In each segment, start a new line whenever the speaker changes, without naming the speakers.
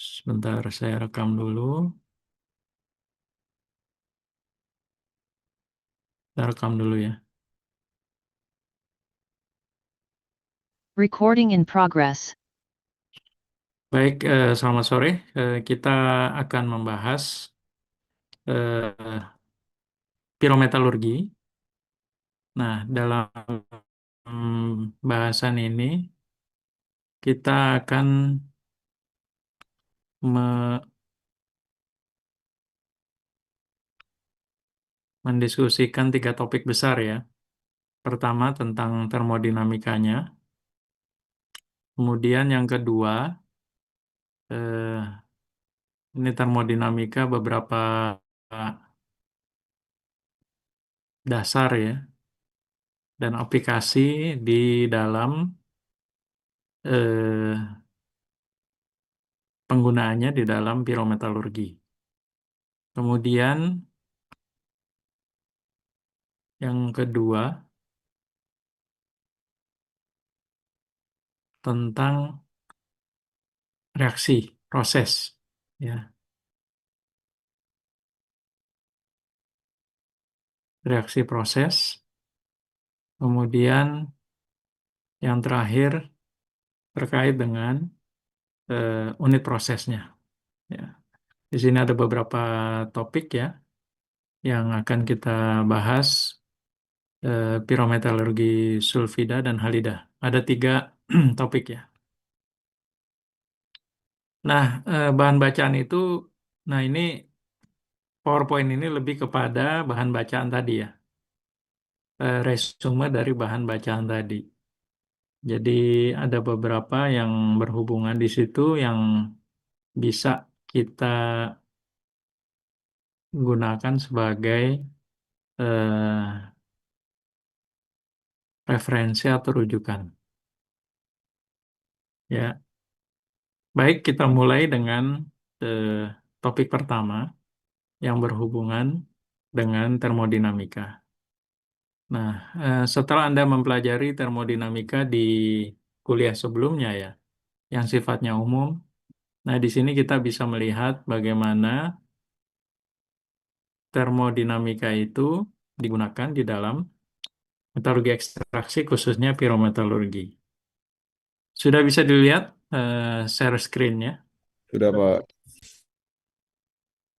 Sebentar, saya rekam dulu. Saya rekam dulu ya.
Recording in progress.
Baik, selamat sore. Kita akan membahas pirometalurgi. Nah, dalam bahasan ini kita akan me- mendiskusikan tiga topik besar ya. Pertama tentang termodinamikanya. Kemudian yang kedua, eh, ini termodinamika beberapa eh, dasar ya dan aplikasi di dalam eh, penggunaannya di dalam pirometalurgi. Kemudian yang kedua tentang reaksi proses ya, reaksi proses. Kemudian yang terakhir terkait dengan unit prosesnya ya. Di sini ada beberapa topik ya yang akan kita bahas, pirometalurgi sulfida dan halida. Ada tiga topik ya. Nah, bahan bacaan itu, nah ini PowerPoint ini lebih kepada bahan bacaan tadi ya, resume dari bahan bacaan tadi. Jadi ada beberapa yang berhubungan di situ yang bisa kita gunakan sebagai eh, referensi atau rujukan. Ya, baik kita mulai dengan eh, topik pertama yang berhubungan dengan termodinamika. Nah, setelah Anda mempelajari termodinamika di kuliah sebelumnya ya, yang sifatnya umum, nah di sini kita bisa melihat bagaimana termodinamika itu digunakan di dalam metalurgi ekstraksi, khususnya pirometalurgi. Sudah bisa dilihat share screen-nya?
Sudah, Pak.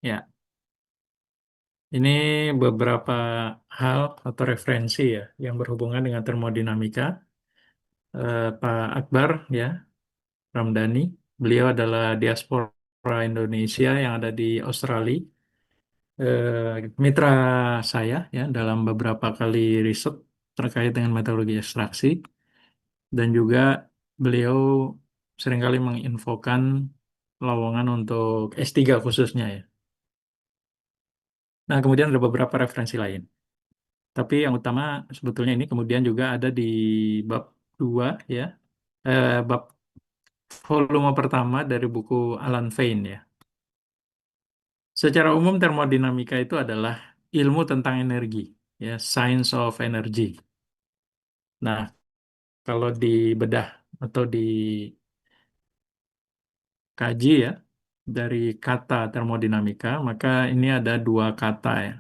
Ya, ini beberapa hal atau referensi ya yang berhubungan dengan termodinamika. Pak Akbar ya, Ramdhani. Beliau adalah diaspora Indonesia yang ada di Australia. Mitra saya ya dalam beberapa kali riset terkait dengan metodologi ekstraksi, dan juga beliau seringkali menginfokan lowongan untuk S3 khususnya ya. Nah, kemudian ada beberapa referensi lain. Tapi yang utama sebetulnya ini kemudian juga ada di bab 2 ya, bab volume pertama dari buku Alan Vein ya. Secara umum termodinamika itu adalah ilmu tentang energi, ya, science of energy. Nah, kalau dibedah atau dikaji ya dari kata termodinamika, maka ini ada dua kata ya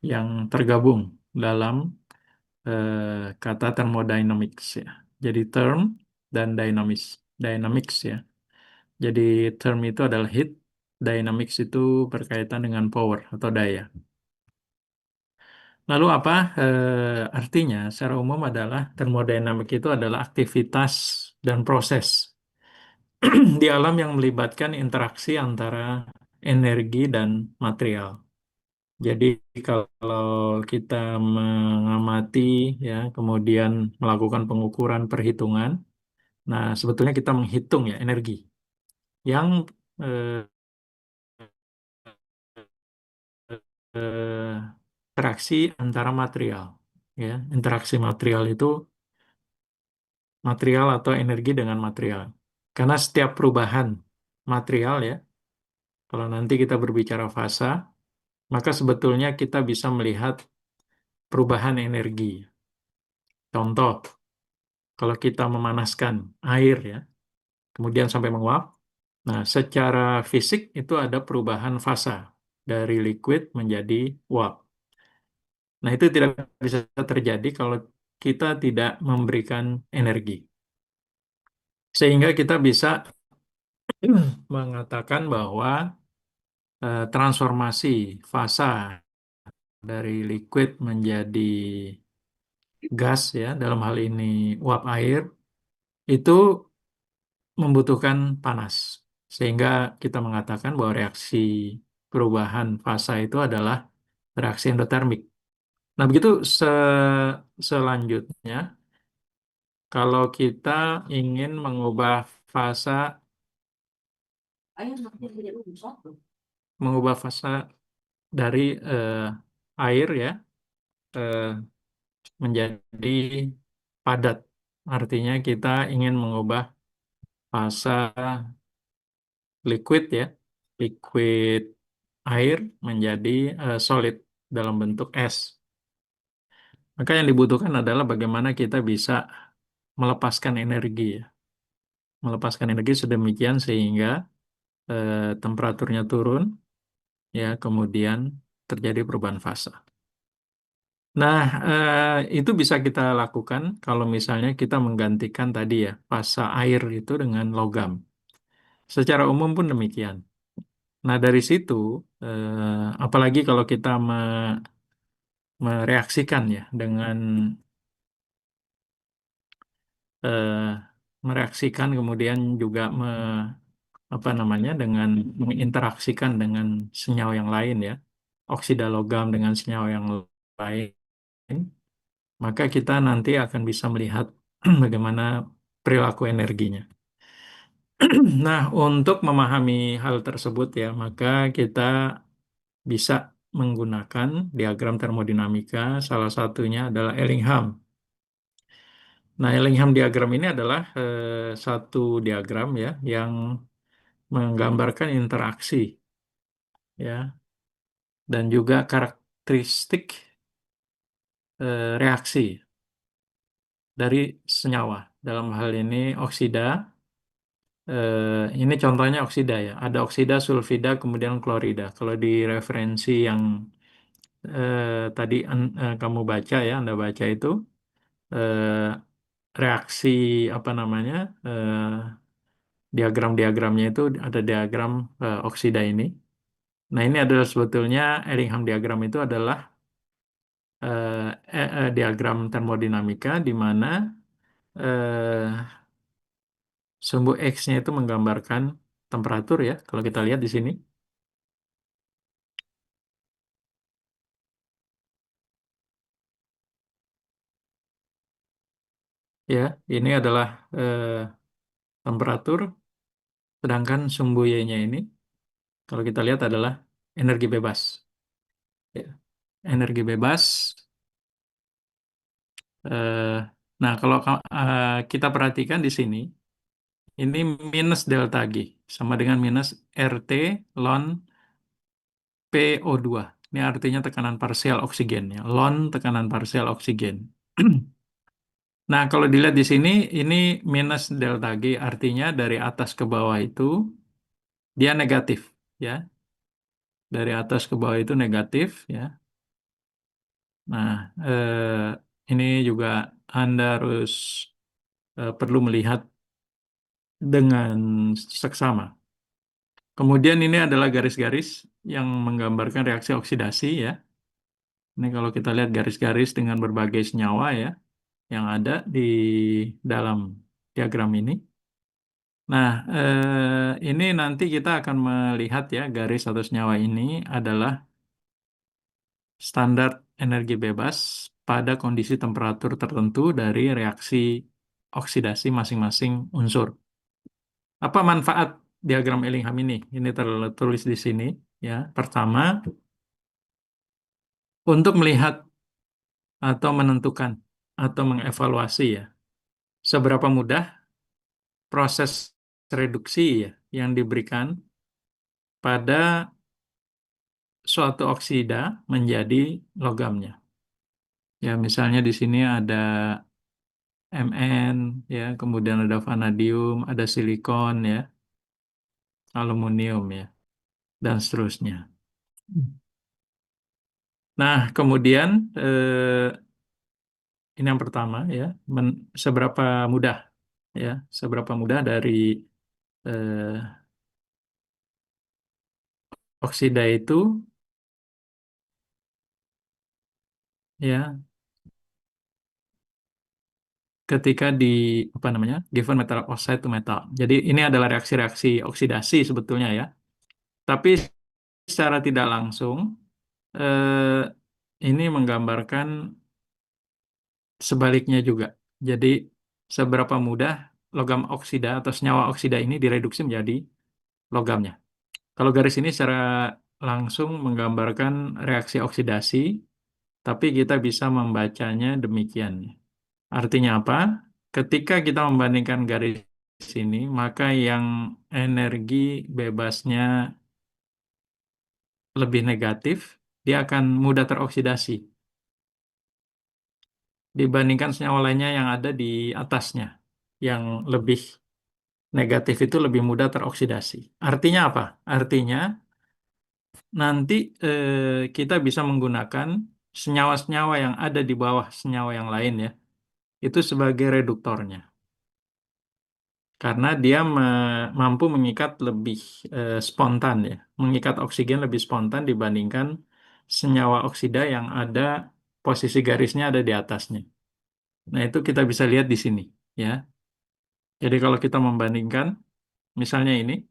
yang tergabung dalam kata thermodynamics ya. Jadi term dan dynamics ya. Jadi term itu adalah heat, dynamics itu berkaitan dengan power atau daya. Lalu apa artinya? Secara umum adalah termodinamik itu adalah aktivitas dan proses di alam yang melibatkan interaksi antara energi dan material. Jadi kalau kita mengamati ya, kemudian melakukan pengukuran perhitungan, nah sebetulnya kita menghitung ya energi yang eh, eh, interaksi antara material. Ya, interaksi material itu material atau energi dengan material. Karena setiap perubahan material ya, kalau nanti kita berbicara fasa, maka sebetulnya kita bisa melihat perubahan energi. Contoh, kalau kita memanaskan air ya, kemudian sampai menguap, Nah, secara fisik itu ada perubahan fasa dari liquid menjadi uap. Nah, itu tidak bisa terjadi kalau kita tidak memberikan energi. Sehingga kita bisa mengatakan bahwa transformasi fasa dari liquid menjadi gas ya, dalam hal ini uap air, itu membutuhkan panas. Sehingga kita mengatakan bahwa reaksi perubahan fasa itu adalah reaksi endotermik. Nah, begitu selanjutnya, kalau kita ingin mengubah fasa, mengubah fasa dari eh, air ya eh, menjadi padat. Artinya kita ingin mengubah fasa liquid ya, liquid air menjadi solid dalam bentuk es. Maka yang dibutuhkan adalah bagaimana kita bisa melepaskan energi ya. Melepaskan energi sedemikian sehingga temperaturnya turun ya, kemudian terjadi perubahan fasa. Nah, itu bisa kita lakukan kalau misalnya kita menggantikan tadi ya fasa air itu dengan logam. Secara umum pun demikian. Nah, dari situ, apalagi kalau kita mereaksikan ya dengan eh, mereaksikan kemudian juga apa namanya dengan menginteraksikan dengan senyawa yang lain ya, oksida logam dengan senyawa yang lain, maka kita nanti akan bisa melihat bagaimana perilaku energinya. Nah, untuk memahami hal tersebut ya, maka kita bisa menggunakan diagram termodinamika, salah satunya adalah Ellingham. Nah, Ellingham diagram ini adalah satu diagram ya yang menggambarkan interaksi ya dan juga karakteristik reaksi dari senyawa. Dalam hal ini oksida, ini contohnya oksida ya. Ada oksida, sulfida, kemudian klorida. Kalau di referensi yang tadi kamu baca ya, Anda baca itu eh, reaksi apa namanya diagram-diagramnya itu ada diagram oksida ini. Nah, ini adalah sebetulnya Ellingham diagram itu adalah diagram termodinamika di mana eh, sumbu X-nya itu menggambarkan temperatur ya. Kalau kita lihat di sini, ya, ini adalah eh, temperatur, sedangkan sumbu Y-nya ini, kalau kita lihat adalah energi bebas. Ya. Energi bebas. eh, nah, kalau kita perhatikan di sini, ini minus delta G sama dengan minus RT ln PO2. Ini artinya tekanan parsial oksigen ya. Ln tekanan parsial oksigen. Nah, kalau dilihat di sini, ini minus delta G artinya dari atas ke bawah itu dia negatif ya. Dari atas ke bawah itu negatif ya. Nah, ini juga Anda harus perlu melihat dengan seksama. Kemudian ini adalah garis-garis yang menggambarkan reaksi oksidasi ya. Ini kalau kita lihat garis-garis dengan berbagai senyawa ya yang ada di dalam diagram ini. Nah, ini nanti kita akan melihat ya garis atau senyawa ini adalah standar energi bebas pada kondisi temperatur tertentu dari reaksi oksidasi masing-masing unsur. Apa manfaat diagram Ellingham ini? Ini tertulis di sini ya. Pertama, untuk melihat atau menentukan atau mengevaluasi ya seberapa mudah proses reduksi ya yang diberikan pada suatu oksida menjadi logamnya. Ya, misalnya di sini ada Mn, ya, kemudian ada vanadium, ada silikon, ya. aluminium ya, dan seterusnya. Nah, kemudian ini yang pertama ya, seberapa mudah ya, seberapa mudah dari eh, oksida itu ya ketika di apa namanya given metal oxide to metal. Jadi ini adalah reaksi-reaksi oksidasi sebetulnya ya. Tapi secara tidak langsung ini menggambarkan sebaliknya juga. Jadi seberapa mudah logam oksida atau senyawa oksida ini direduksi menjadi logamnya. Kalau garis ini secara langsung menggambarkan reaksi oksidasi, tapi kita bisa membacanya demikian. Artinya apa? Ketika kita membandingkan garis ini, maka yang energi bebasnya lebih negatif, dia akan mudah teroksidasi dibandingkan senyawa lainnya yang ada di atasnya, yang lebih negatif itu lebih mudah teroksidasi. Artinya apa? Artinya nanti kita bisa menggunakan senyawa-senyawa yang ada di bawah senyawa yang lain ya, itu sebagai reduktornya. Karena dia mampu mengikat lebih spontan ya, mengikat oksigen lebih spontan dibandingkan senyawa oksida yang ada posisi garisnya ada di atasnya. Nah, itu kita bisa lihat di sini ya. Jadi kalau kita membandingkan misalnya ini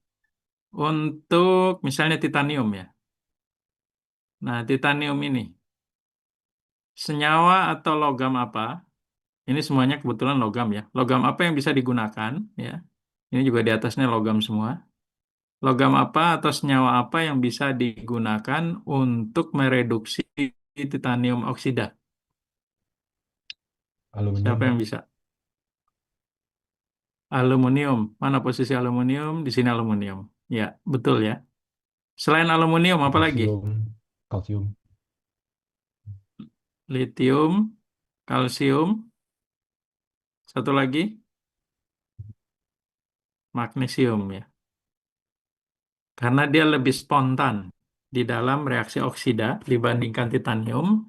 untuk misalnya titanium ya. Nah, titanium ini senyawa atau logam apa? Ini semuanya kebetulan logam ya. Logam apa yang bisa digunakan ya? Ini juga di atasnya logam semua. Logam apa atau senyawa apa yang bisa digunakan untuk mereduksi titanium oksida?
Aluminium,
Siapa yang
Pak.
bisa? Aluminium. Mana posisi aluminium? Di sini aluminium. Ya, betul ya. Selain aluminium, apa lagi?
Kalsium, kalsium,
Litium, kalsium, satu lagi magnesium ya. Karena dia lebih spontan di dalam reaksi oksida dibandingkan titanium.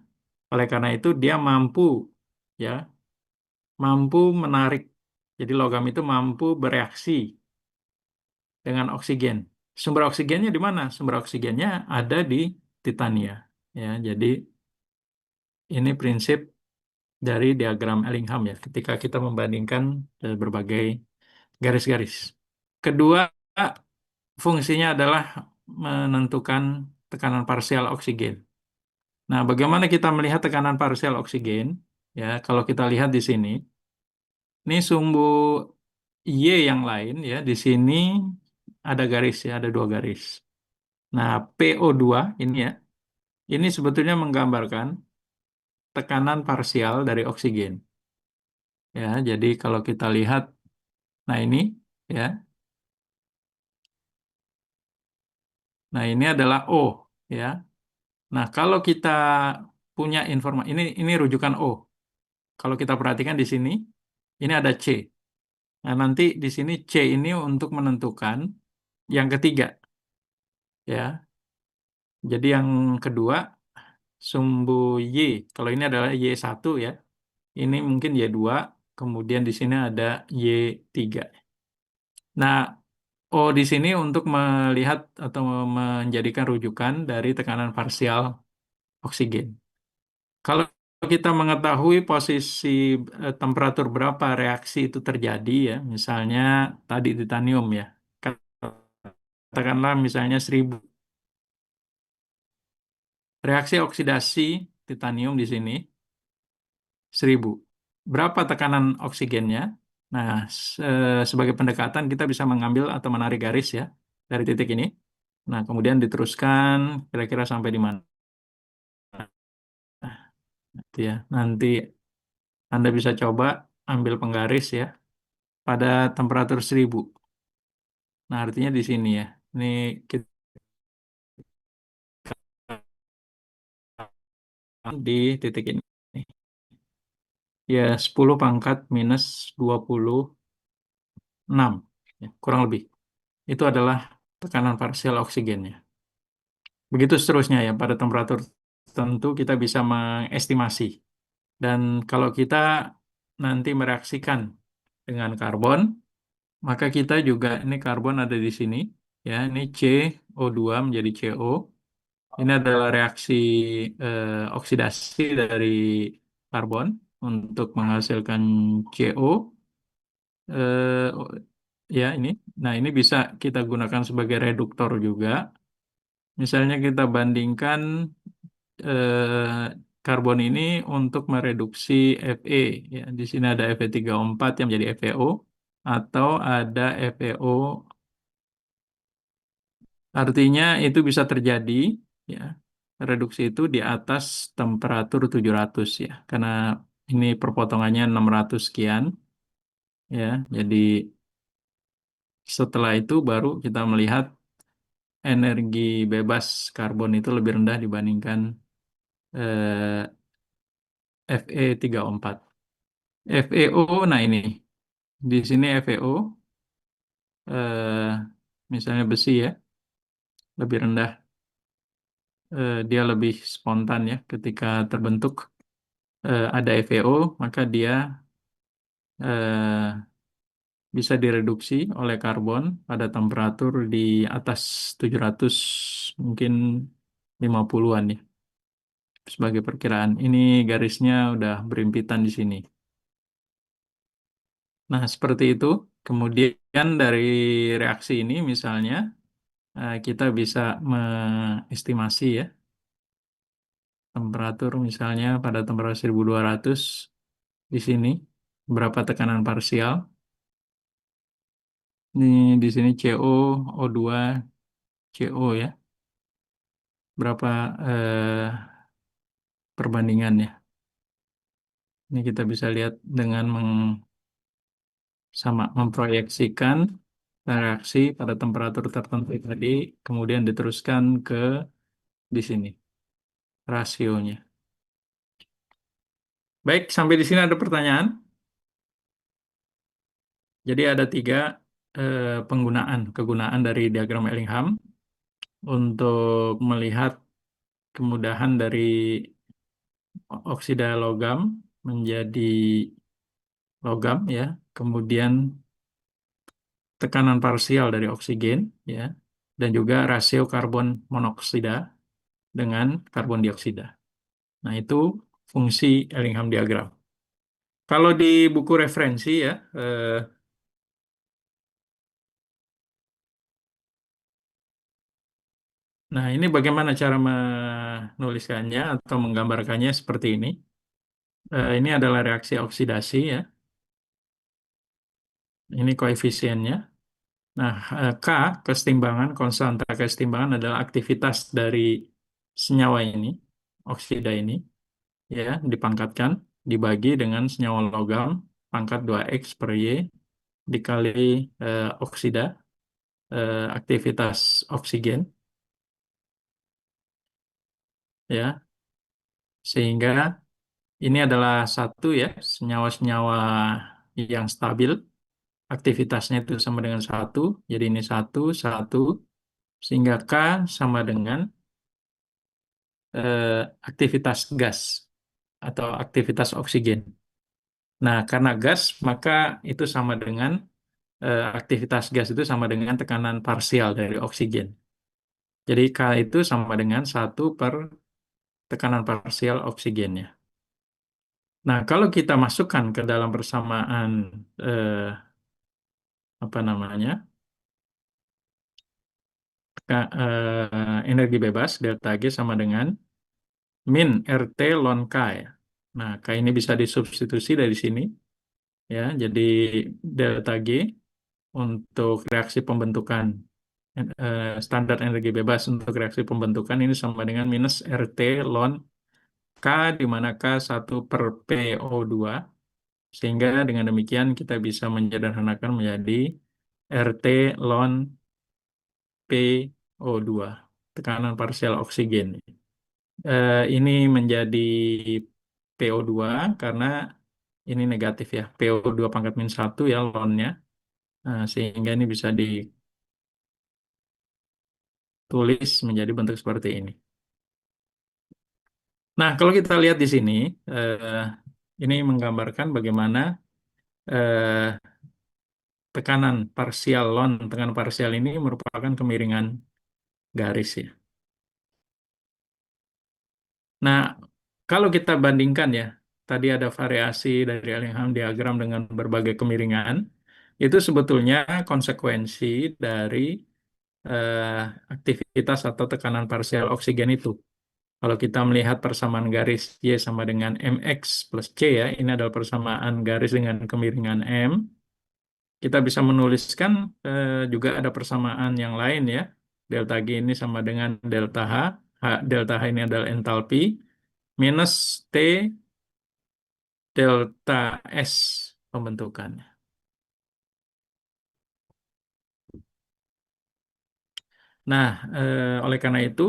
Oleh karena itu dia mampu ya, mampu menarik. Jadi logam itu mampu bereaksi dengan oksigen. Sumber oksigennya di mana? Sumber oksigennya ada di titania. Ya, jadi ini prinsip dari diagram Ellingham ya, ketika kita membandingkan berbagai garis-garis. Kedua, fungsinya adalah menentukan tekanan parsial oksigen. Nah, bagaimana kita melihat tekanan parsial oksigen? Ya, kalau kita lihat di sini, ini sumbu Y yang lain ya, di sini ada garis ya, ada dua garis. Nah, PO2 ini ya, ini sebetulnya menggambarkan tekanan parsial dari oksigen. Ya, jadi kalau kita lihat, nah ini ya, nah ini adalah O ya. Nah, kalau kita punya informasi, ini rujukan O. Kalau kita perhatikan di sini, ini ada C. Nah, nanti di sini C ini untuk menentukan yang ketiga, ya. Jadi yang kedua, sumbu Y. Kalau ini adalah Y1 ya. Ini mungkin Y2, kemudian di sini ada Y3. Nah, O di sini untuk melihat atau menjadikan rujukan dari tekanan parsial oksigen. Kalau kita mengetahui posisi temperatur berapa reaksi itu terjadi ya, misalnya tadi titanium ya, katakanlah misalnya 1000 reaksi oksidasi titanium di sini 1000. Berapa tekanan oksigennya? Nah, sebagai pendekatan kita bisa mengambil atau menarik garis ya dari titik ini. Nah, kemudian diteruskan kira-kira sampai di mana? Gitu ya. Nanti Anda bisa coba ambil penggaris ya pada temperatur 1000. Nah, artinya di sini ya. Ini kita di titik ini. Ya, 10 pangkat minus 26. Ya, kurang lebih. Itu adalah tekanan parsial oksigennya. Begitu seterusnya ya, pada temperatur tertentu kita bisa mengestimasi. Dan kalau kita nanti mereaksikan dengan karbon, maka kita juga, ini karbon ada di sini, ya, ini CO2 menjadi CO. Ini adalah reaksi oksidasi dari karbon untuk menghasilkan CO. Eh, ya ini, nah ini bisa kita gunakan sebagai reduktor juga. Misalnya kita bandingkan karbon ini untuk mereduksi Fe, ya di sini ada Fe3O4 yang menjadi FeO, atau ada FeO. Artinya itu bisa terjadi, ya, reduksi itu di atas temperatur 700 ya, karena ini perpotongannya 600 sekian, ya. Jadi setelah itu baru kita melihat energi bebas karbon itu lebih rendah dibandingkan Fe3O4. FeO, nah ini di sini FeO, eh, misalnya besi ya, lebih rendah, dia lebih spontan ya ketika terbentuk. Ada FeO, maka dia eh, bisa direduksi oleh karbon pada temperatur di atas 700, mungkin 50-an ya, sebagai perkiraan. Ini garisnya udah berimpitan di sini. Nah, seperti itu. Kemudian dari reaksi ini misalnya kita bisa mengestimasi ya temperatur, misalnya pada temperatur 1200 di sini berapa tekanan parsial. Ini di sini CO, O2, CO ya. Berapa perbandingannya. Ini kita bisa lihat dengan sama memproyeksikan reaksi pada temperatur tertentu tadi, kemudian diteruskan ke di sini rasionya. Baik, sampai di sini ada pertanyaan. Jadi ada tiga kegunaan dari diagram Ellingham untuk melihat kemudahan dari oksida logam menjadi logam ya, kemudian tekanan parsial dari oksigen ya, dan juga rasio karbon monoksida dengan karbon dioksida. Nah, itu fungsi Ellingham diagram. Kalau di buku referensi ya, nah ini bagaimana cara menuliskannya atau menggambarkannya seperti ini. Ini adalah reaksi oksidasi ya, ini koefisiennya. Nah, K, kesetimbangan, konstanta kesetimbangan adalah aktivitas dari senyawa ini, oksida ini, ya, dipangkatkan, dibagi dengan senyawa logam, pangkat 2X per Y, dikali oksida, aktivitas oksigen, ya, sehingga ini adalah satu ya, senyawa-senyawa yang stabil, aktivitasnya itu sama dengan satu, jadi ini satu, satu, sehingga K sama dengan eh, aktivitas gas atau aktivitas oksigen. Nah, karena gas, maka itu sama dengan aktivitas gas itu sama dengan tekanan parsial dari oksigen. Jadi K itu sama dengan satu per tekanan parsial oksigennya. Nah, kalau kita masukkan ke dalam persamaan eh, apa namanya energi bebas delta G sama dengan min RT ln K ya. Nah, K ini bisa disubstitusi dari sini ya. Jadi delta G untuk reaksi pembentukan standar energi bebas untuk reaksi pembentukan ini sama dengan minus RT ln K, di mana K 1/PO2, sehingga dengan demikian kita bisa menyederhanakan menjadi RT ln PO2, tekanan parsial oksigen. Ini menjadi PO2 karena ini negatif ya, PO2 pangkat min 1 ya ln-nya. Nah, sehingga ini bisa tulis menjadi bentuk seperti ini. Nah, kalau kita lihat di sini, ini menggambarkan bagaimana eh, tekanan parsial ini merupakan kemiringan garis ya. Nah, kalau kita bandingkan ya, tadi ada variasi dari Ellingham diagram dengan berbagai kemiringan, itu sebetulnya konsekuensi dari eh, aktivitas atau tekanan parsial oksigen itu. Kalau kita melihat persamaan garis Y sama dengan mx plus C ya, ini adalah persamaan garis dengan kemiringan M. Kita bisa menuliskan juga ada persamaan yang lain ya. Delta G ini sama dengan delta H. Delta H ini adalah entalpi minus T delta S pembentukannya. Nah, oleh karena itu,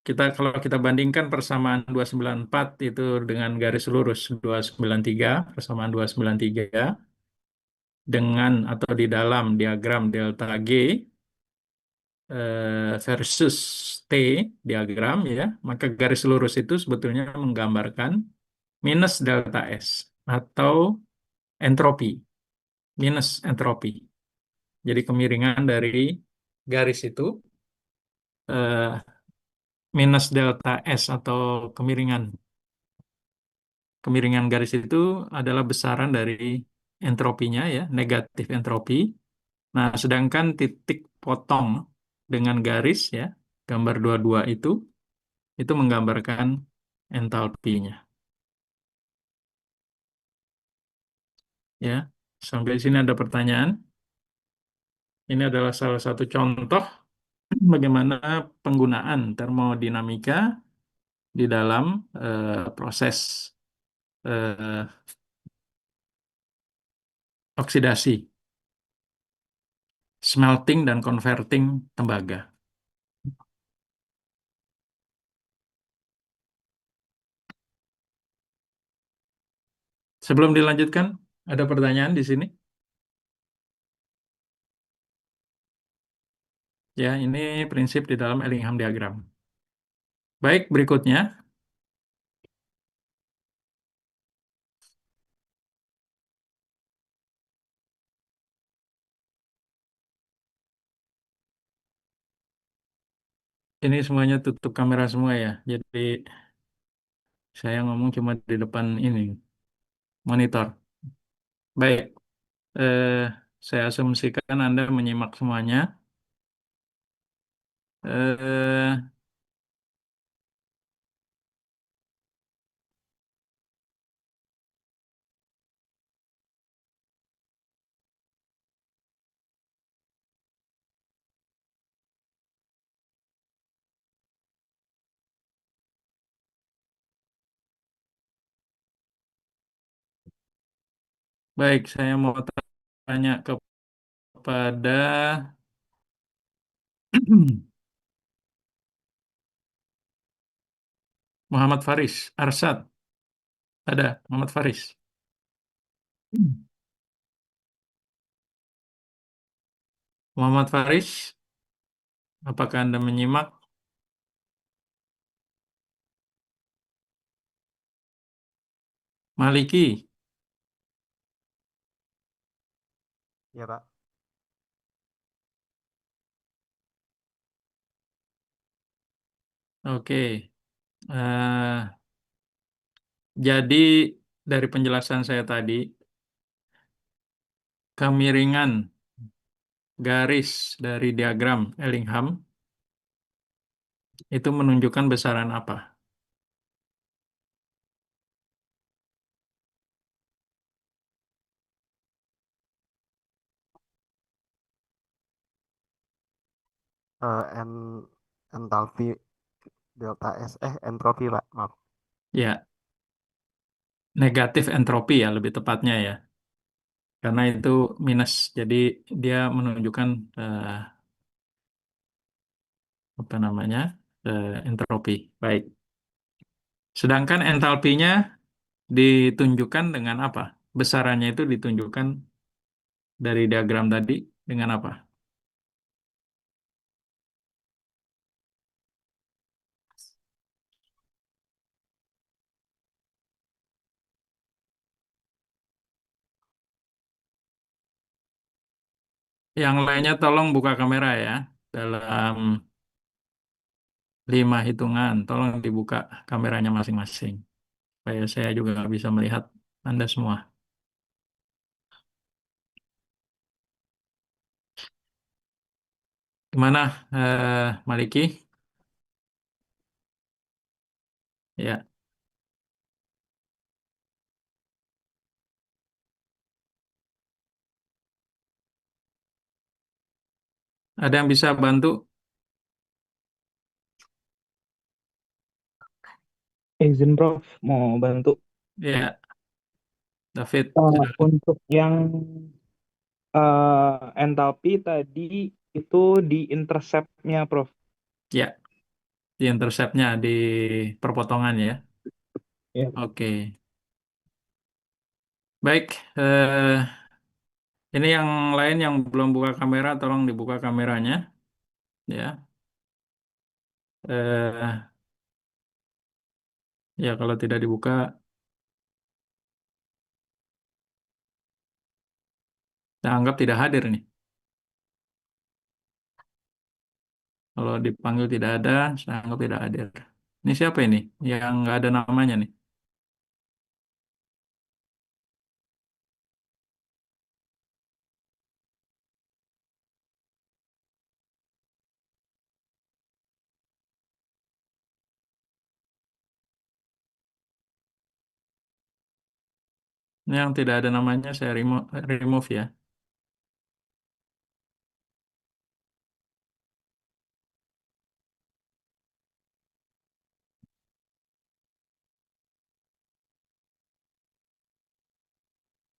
kalau kita bandingkan persamaan 294 itu dengan garis lurus 293, persamaan 293 dengan atau di dalam diagram delta G versus T diagram ya, maka garis lurus itu sebetulnya menggambarkan minus delta S atau entropi, minus entropi. Jadi kemiringan dari garis itu eh, minus delta S atau kemiringan kemiringan garis itu adalah besaran dari entropinya ya, negatif entropi. Nah, sedangkan titik potong dengan garis ya, gambar 22 itu menggambarkan entalpinya. Ya, sampai sini ada pertanyaan. Ini adalah salah satu contoh bagaimana penggunaan termodinamika di dalam proses eh, oksidasi, smelting dan converting tembaga. Sebelum dilanjutkan, ada pertanyaan di sini? Ya, ini prinsip di dalam Ellingham diagram. Baik, berikutnya. Ini semuanya tutup kamera semua ya. Jadi saya ngomong cuma di depan ini, monitor. Baik, eh, saya asumsikan Anda menyimak semuanya. Eh, baik, saya mau tanya kepada Muhammad Faris, Arsad. Ada, Muhammad Faris. Muhammad Faris, apakah Anda menyimak? Maliki,
Ya, Pak.
oke. Eh, jadi dari penjelasan saya tadi, kemiringan garis dari diagram Ellingham itu menunjukkan besaran apa?
En entalpi delta S entropi, Pak. Maaf.
Ya, negatif entropi ya lebih tepatnya ya. Karena itu minus, jadi dia menunjukkan apa namanya entropi. Baik. Sedangkan entalpinya ditunjukkan dengan apa? Besarannya itu ditunjukkan dari diagram tadi dengan apa? Yang lainnya tolong buka kamera ya. Dalam 5 hitungan, tolong dibuka kameranya masing-masing. Supaya saya juga bisa melihat Anda semua. Gimana, Maliki? Ya, ada yang bisa bantu?
Izin Prof, mau bantu.
Ya, David. Silakan.
Untuk yang entalpi tadi itu di intercept-nya Prof.
Ya, di intercept-nya, di perpotongan ya.
Ya.
Oke. Baik, ini yang lain yang belum buka kamera, tolong dibuka kameranya. Ya, eh, ya kalau tidak dibuka, saya anggap tidak hadir nih. Kalau dipanggil tidak ada, saya anggap tidak hadir. Ini siapa ini? Yang nggak ada namanya nih. Ini yang tidak ada namanya, saya remove ya.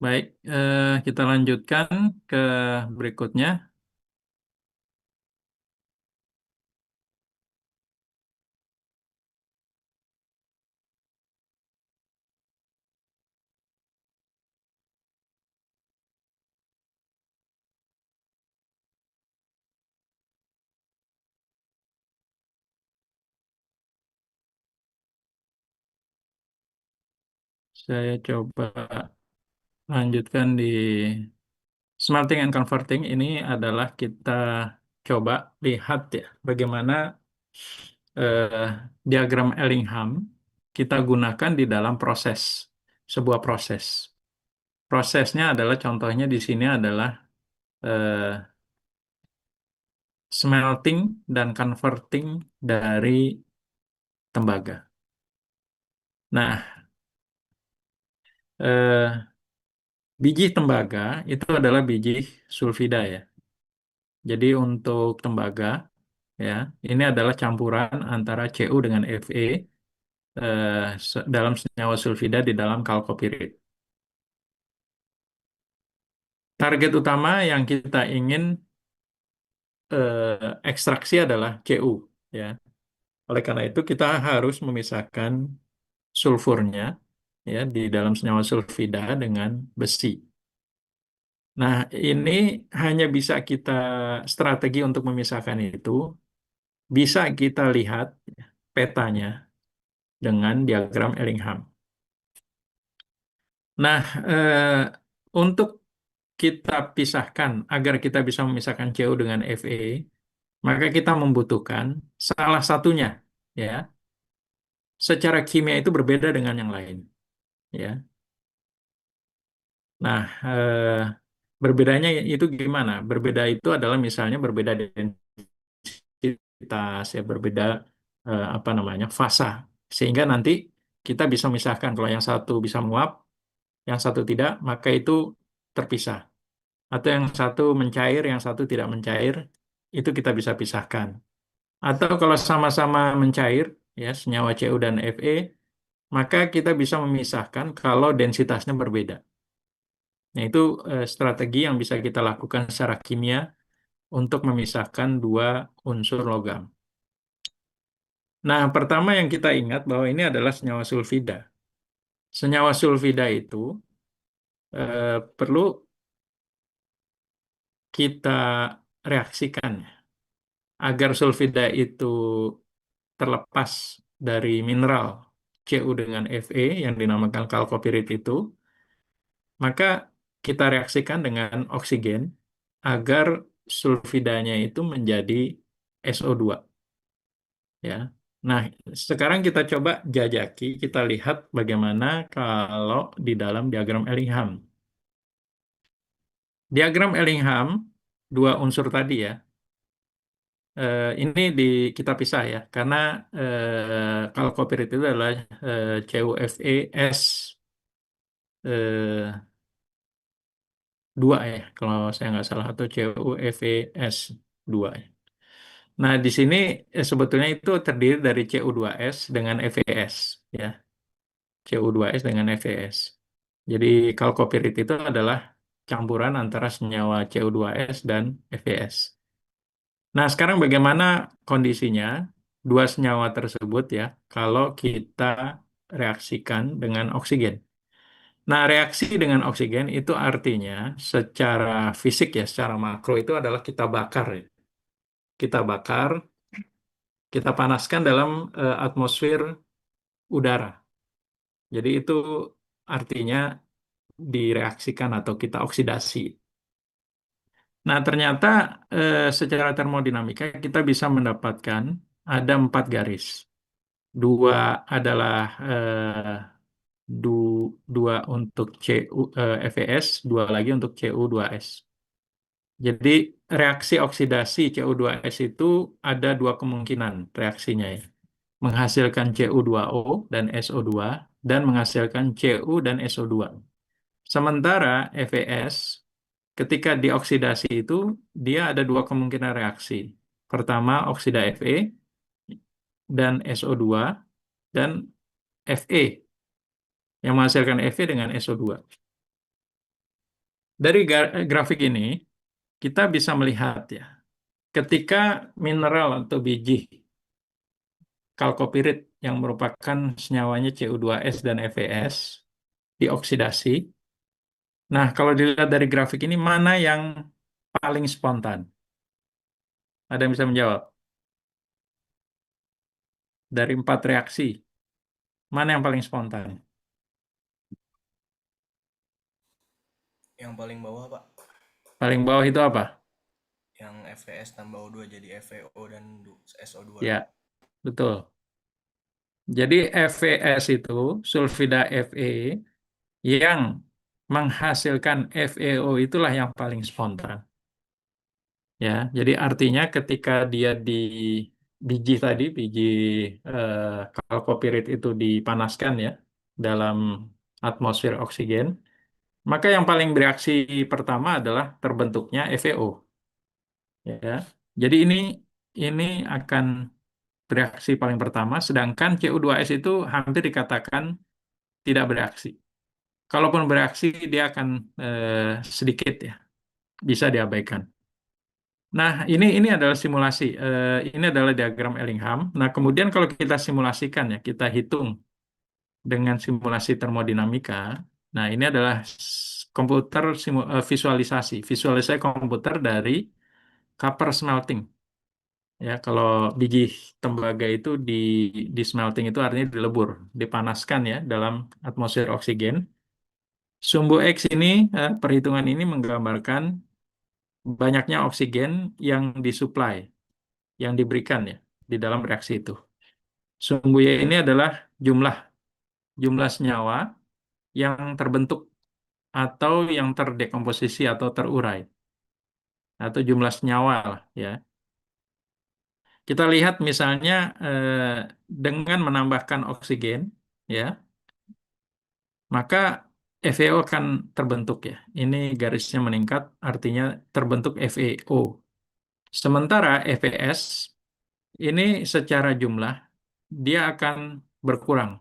Baik, kita lanjutkan ke berikutnya. Saya coba lanjutkan di smelting and converting. Ini adalah kita coba lihat ya bagaimana eh, diagram Ellingham kita gunakan di dalam sebuah proses. Prosesnya adalah contohnya di sini adalah eh, smelting dan converting dari tembaga. Nah, eh, biji tembaga itu adalah biji sulfida ya. Jadi untuk tembaga ya, ini adalah campuran antara Cu dengan Fe dalam senyawa sulfida di dalam kalkopirit. Target utama yang kita ingin ekstraksi adalah Cu ya. Oleh karena itu kita harus memisahkan sulfurnya ya di dalam senyawa sulfida dengan besi. Nah, ini hanya bisa kita strategi untuk memisahkan itu bisa kita lihat petanya dengan diagram Ellingham. Nah, untuk kita pisahkan agar kita bisa memisahkan CO dengan Fe, maka kita membutuhkan salah satunya ya. Secara kimia itu berbeda dengan yang lain ya. Nah, berbedanya itu gimana? Berbeda itu adalah misalnya berbeda densitas ya, berbeda apa namanya? Fasa. Sehingga nanti kita bisa memisahkan kalau yang satu bisa menguap, yang satu tidak, maka itu terpisah. Atau yang satu mencair, yang satu tidak mencair, itu kita bisa pisahkan. Atau kalau sama-sama mencair, ya senyawa Cu dan Fe, maka kita bisa memisahkan kalau densitasnya berbeda. Nah, itu strategi yang bisa kita lakukan secara kimia untuk memisahkan dua unsur logam. Nah, pertama yang kita ingat bahwa ini adalah senyawa sulfida. Senyawa sulfida itu perlu kita reaksikan agar sulfida itu terlepas dari mineral Cu dengan Fe yang dinamakan kalkopirit itu, maka kita reaksikan dengan oksigen agar sulfidanya itu menjadi SO2 ya. Nah, sekarang kita coba jajaki, kita lihat bagaimana kalau di dalam diagram Ellingham. Diagram Ellingham, dua unsur tadi ya, ini kita pisah ya, karena kalau copyright itu adalah CuFeS 2 ya, kalau saya nggak salah, atau CuFeS 2 ya. Nah, di sini sebetulnya itu terdiri dari Cu2S dengan FeS ya, Cu2S dengan FeS. Jadi kalau copyright itu adalah campuran antara senyawa Cu2S dan FeS. Nah, sekarang bagaimana kondisinya dua senyawa tersebut ya kalau kita reaksikan dengan oksigen. Nah, reaksi dengan oksigen itu artinya secara fisik ya, secara makro itu adalah kita bakar ya. Kita bakar, kita panaskan dalam atmosfer udara. Jadi itu artinya direaksikan atau kita oksidasi. Nah, ternyata secara termodinamika kita bisa mendapatkan ada 4 garis. Dua adalah dua untuk FeS, dua lagi untuk Cu2S. Jadi reaksi oksidasi Cu2S itu ada dua kemungkinan reaksinya ya. Menghasilkan Cu2O dan SO2 dan menghasilkan Cu dan SO2. Sementara FeS ketika dioksidasi itu dia ada dua kemungkinan reaksi. Pertama oksida Fe dan SO2 dan Fe yang menghasilkan Fe dengan SO2. Dari grafik ini kita bisa melihat ya, ketika mineral atau biji kalkopirit yang merupakan senyawanya Cu2S dan FeS dioksidasi. Nah, kalau dilihat dari grafik ini mana yang paling spontan? Ada yang bisa menjawab? Dari 4 reaksi, mana yang paling spontan?
Yang paling bawah, Pak.
Paling bawah itu apa?
Yang FeS tambah O2 jadi FeO dan SO2.
Ya, betul. Jadi FeS itu sulfida Fe yang menghasilkan FeO itulah yang paling spontan. Ya, jadi artinya ketika dia di biji tadi, biji kalkopirit itu dipanaskan ya dalam atmosfer oksigen, maka yang paling bereaksi pertama adalah terbentuknya FeO. Ya, jadi ini akan bereaksi paling pertama, sedangkan Cu2S itu hampir dikatakan tidak bereaksi. Kalaupun bereaksi, dia akan sedikit ya, bisa diabaikan. Nah, ini adalah simulasi. Ini adalah diagram Ellingham. Nah, kemudian kalau kita simulasikan ya, kita hitung dengan simulasi termodinamika. Nah, ini adalah komputer visualisasi. Visualisasi komputer dari copper smelting. Ya, kalau biji tembaga itu di smelting itu artinya dilebur, dipanaskan ya dalam atmosfer oksigen. Sumbu X ini, perhitungan ini menggambarkan banyaknya oksigen yang disuplai, yang diberikan ya di dalam reaksi itu. Sumbu Y ini adalah jumlah jumlah senyawa yang terbentuk atau yang terdekomposisi atau terurai atau jumlah senyawa lah ya. Kita lihat misalnya dengan menambahkan oksigen ya, maka FeO akan terbentuk ya. Ini garisnya meningkat artinya terbentuk FeO. Sementara FeS ini secara jumlah dia akan berkurang.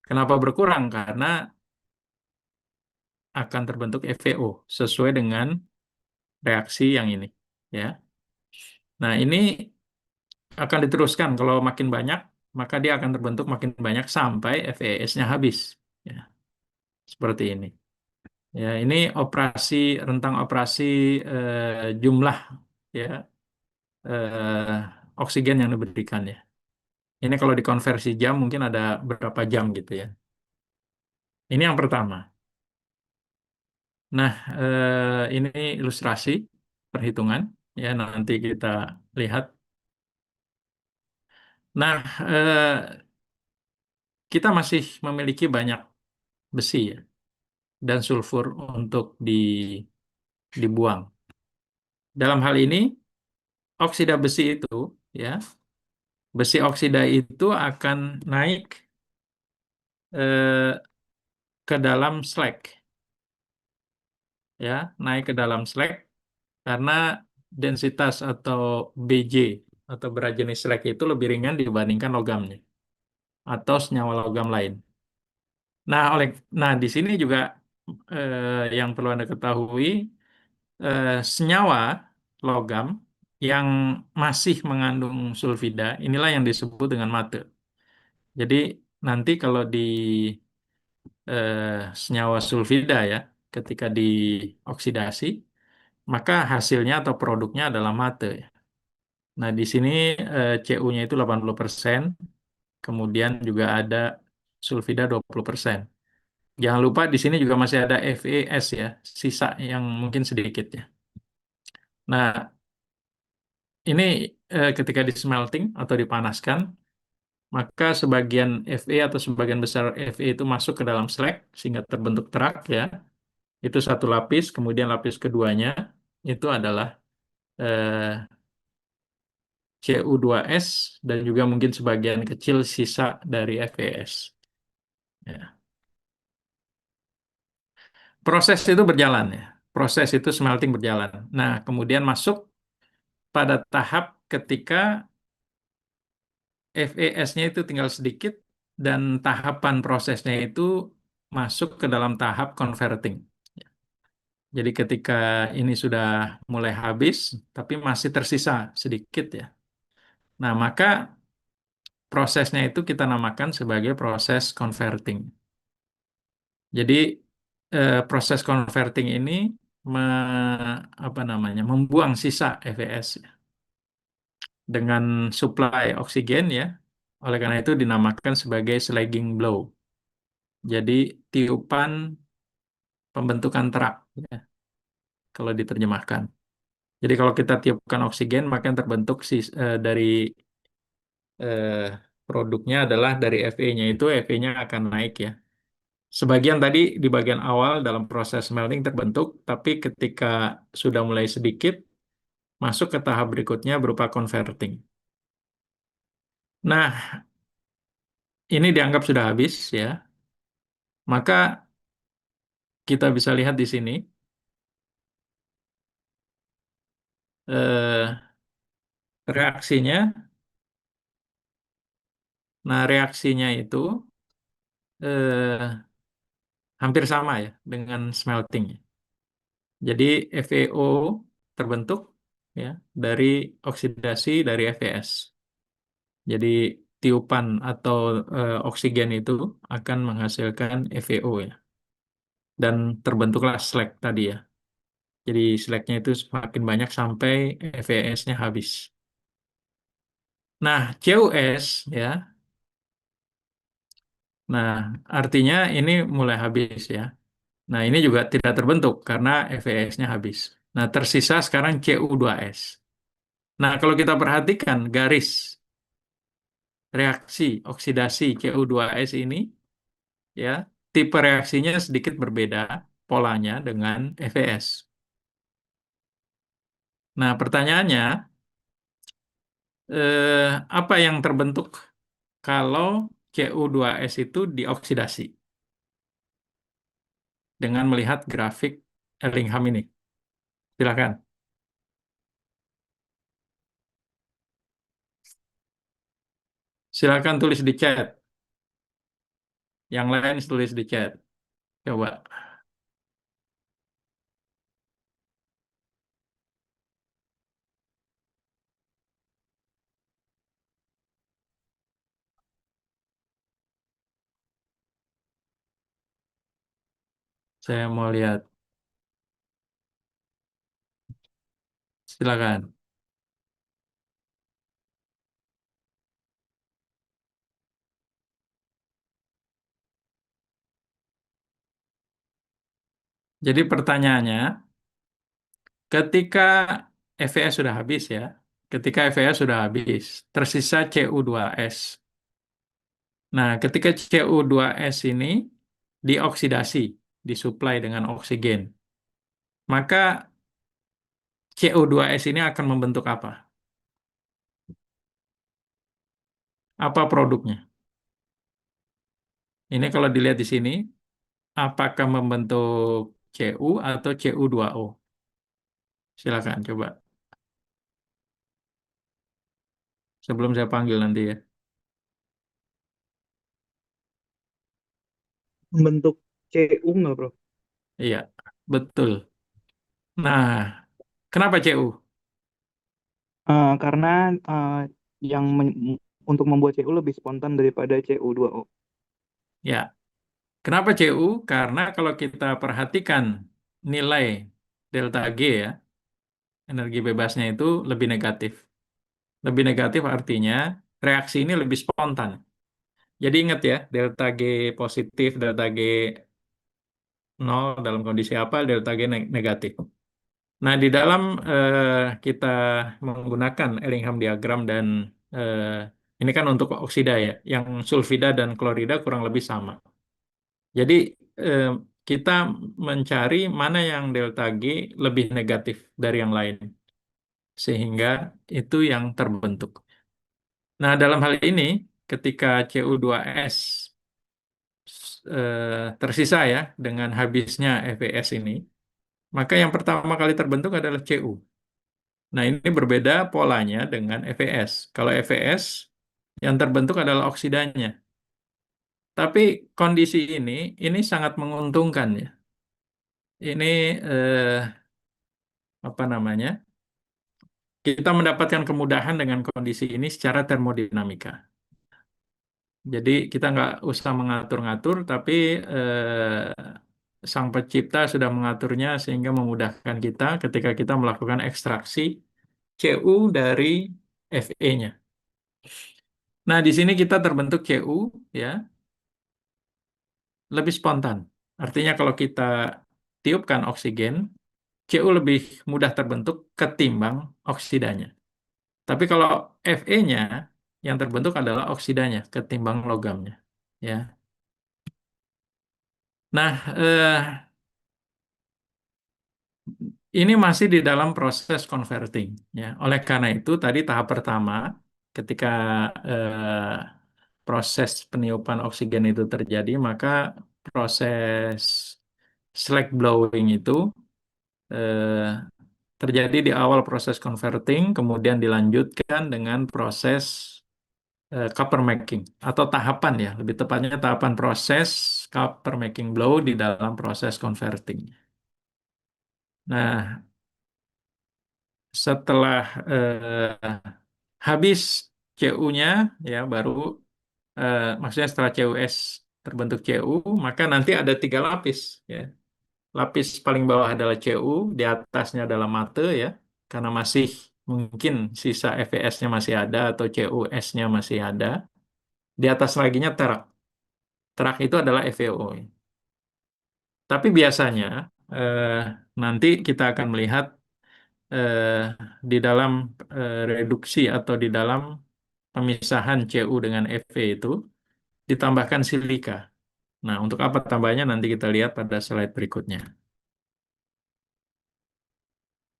Kenapa berkurang? Karena akan terbentuk FeO sesuai dengan reaksi yang ini ya. Nah, ini akan diteruskan kalau makin banyak maka dia akan terbentuk makin banyak sampai FeS-nya habis ya. Seperti ini. Ya, ini rentang operasi jumlah ya oksigen yang diberikan ya. Ini kalau dikonversi jam mungkin ada berapa jam gitu ya. Ini yang pertama. Nah, ini ilustrasi. perhitungan. Ya, nanti kita lihat. Nah, kita masih memiliki banyak besi ya, dan sulfur untuk dibuang. Dalam hal ini, oksida besi itu, ya, besi oksida itu akan naik eh, ke dalam slag, ya, naik ke dalam slag karena densitas atau Bj atau berat jenis slag itu lebih ringan dibandingkan logamnya atau senyawa logam lain. Nah, nah di sini juga yang perlu Anda ketahui, senyawa logam yang masih mengandung sulfida inilah yang disebut dengan mate. Jadi nanti kalau di eh, senyawa sulfida ya, ketika dioksidasi, maka hasilnya atau produknya adalah mate ya. Nah, di sini Cu-nya itu 80%, kemudian juga ada sulfida 20%. Jangan lupa di sini juga masih ada FeS ya, sisa yang mungkin sedikit ya. Nah, ini ketika di smelting atau dipanaskan, maka sebagian Fe atau sebagian besar Fe itu masuk ke dalam slag sehingga terbentuk terak ya. Itu satu lapis, kemudian lapis keduanya itu adalah eh, Cu2S dan juga mungkin sebagian kecil sisa dari FeS. Ya. Proses itu berjalan ya. Proses itu smelting berjalan. Nah, kemudian masuk pada tahap ketika FeS-nya itu tinggal sedikit dan tahapan prosesnya itu masuk ke dalam tahap converting. Jadi ketika ini sudah mulai habis, tapi masih tersisa sedikit ya. Nah, maka prosesnya itu kita namakan sebagai proses converting. Jadi proses converting ini apa namanya, membuang sisa FeS ya, dengan suplai oksigen ya. Oleh karena itu dinamakan sebagai slagging blow. Jadi tiupan pembentukan terak ya, kalau diterjemahkan. Jadi kalau kita tiupkan oksigen, maka yang terbentuk dari eh, produknya adalah dari Fe-nya itu Fe-nya akan naik ya. Sebagian tadi di bagian awal dalam proses smelting terbentuk, tapi ketika sudah mulai sedikit, masuk ke tahap berikutnya berupa converting. Nah, ini dianggap sudah habis ya. Maka kita bisa lihat di sini eh, reaksinya. Nah, reaksinya itu eh, hampir sama ya dengan smelting. Jadi FeO terbentuk ya dari oksidasi dari FeS. Jadi tiupan atau oksigen itu akan menghasilkan FeO ya. Dan terbentuklah slag tadi ya. Jadi slagnya itu semakin banyak sampai FeS-nya habis. Nah, CuS ya. Nah, artinya ini mulai habis ya. Nah, ini juga tidak terbentuk karena FeS-nya habis. Nah, tersisa sekarang Cu2S. Nah, kalau kita perhatikan garis reaksi oksidasi Cu2S ini, ya, tipe reaksinya sedikit berbeda polanya dengan FeS. Nah, pertanyaannya, apa yang terbentuk kalau Cu2S itu dioksidasi? Dengan melihat grafik Ellingham ini. Silakan. Silakan tulis di chat. Yang lain tulis di chat. Coba. Saya mau lihat. Silakan. Jadi pertanyaannya, Ketika EVS sudah habis ya, ketika EVS sudah habis, tersisa Cu2S. Nah, ketika Cu2S ini dioksidasi, disuplai dengan oksigen, maka CO2S ini akan membentuk apa? Apa produknya? Ini kalau dilihat di sini, apakah membentuk Cu atau Cu2O? Silakan coba sebelum saya panggil nanti ya.
Membentuk CU nggak, Bro?
Iya, betul. Nah, kenapa Cu?
Karena eh, yang untuk membuat CU lebih spontan daripada CU2O.
Ya, kenapa Cu? Karena kalau kita perhatikan nilai delta G ya, energi bebasnya itu lebih negatif. Lebih negatif artinya reaksi ini lebih spontan. Jadi ingat ya, delta G positif, delta G nol dalam kondisi apa, delta G negatif. Nah, di dalam kita menggunakan Ellingham diagram dan eh, ini kan untuk oksida ya, yang sulfida dan klorida kurang lebih sama. Jadi eh, kita mencari mana yang delta G lebih negatif dari yang lain, sehingga itu yang terbentuk. Nah, dalam hal ini, ketika Cu2S tersisa ya dengan habisnya EVS ini, maka yang pertama kali terbentuk adalah Cu. Nah, ini berbeda polanya dengan EVS. Kalau EVS, yang terbentuk adalah oksidanya. Tapi kondisi ini sangat menguntungkan ya. Ini apa namanya? Kita mendapatkan kemudahan dengan kondisi ini secara termodinamika. Jadi kita nggak usah mengatur-ngatur, tapi Sang Pencipta sudah mengaturnya sehingga memudahkan kita ketika kita melakukan ekstraksi Cu dari Fe-nya. Nah, di sini kita terbentuk Cu, ya, lebih spontan. Artinya kalau kita tiupkan oksigen, Cu lebih mudah terbentuk ketimbang oksidanya. Tapi kalau Fe-nya yang terbentuk adalah oksidanya ketimbang logamnya. Ya. Nah, ini masih di dalam proses converting. Ya. Oleh karena itu, tadi tahap pertama, ketika proses peniupan oksigen itu terjadi, maka proses slack blowing itu eh, terjadi di awal proses converting, kemudian dilanjutkan dengan proses copper making atau tahapan ya, lebih tepatnya tahapan proses copper making blow di dalam proses converting. Nah, setelah habis CU-nya ya baru maksudnya setelah CUS terbentuk CU, maka nanti ada tiga lapis ya. Lapis paling bawah adalah CU, di atasnya adalah mate ya, karena masih mungkin sisa FES-nya masih ada atau CUS-nya masih ada. Di atas laginya terak. Terak itu adalah FeO. Tapi biasanya eh, nanti kita akan melihat eh, di dalam reduksi atau di dalam pemisahan Cu dengan Fe itu ditambahkan silika. Nah, untuk apa tambahnya nanti kita lihat pada slide berikutnya.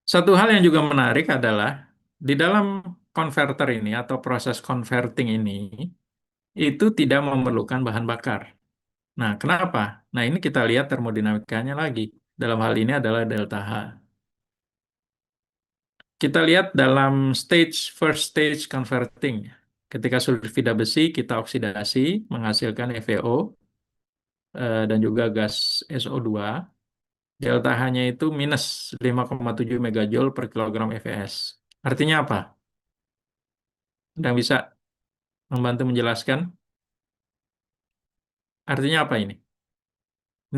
Satu hal yang juga menarik adalah di dalam konverter ini atau proses converting ini itu tidak memerlukan bahan bakar. Nah, kenapa? Nah, ini kita lihat termodinamikanya lagi. Dalam hal ini adalah delta H. Kita lihat dalam first stage converting. Ketika sulfida besi kita oksidasi menghasilkan FeO dan juga gas SO2. Delta H-nya itu minus 5,7 megajoule per kilogram FeS. Artinya apa? Yang bisa membantu menjelaskan? Artinya apa ini?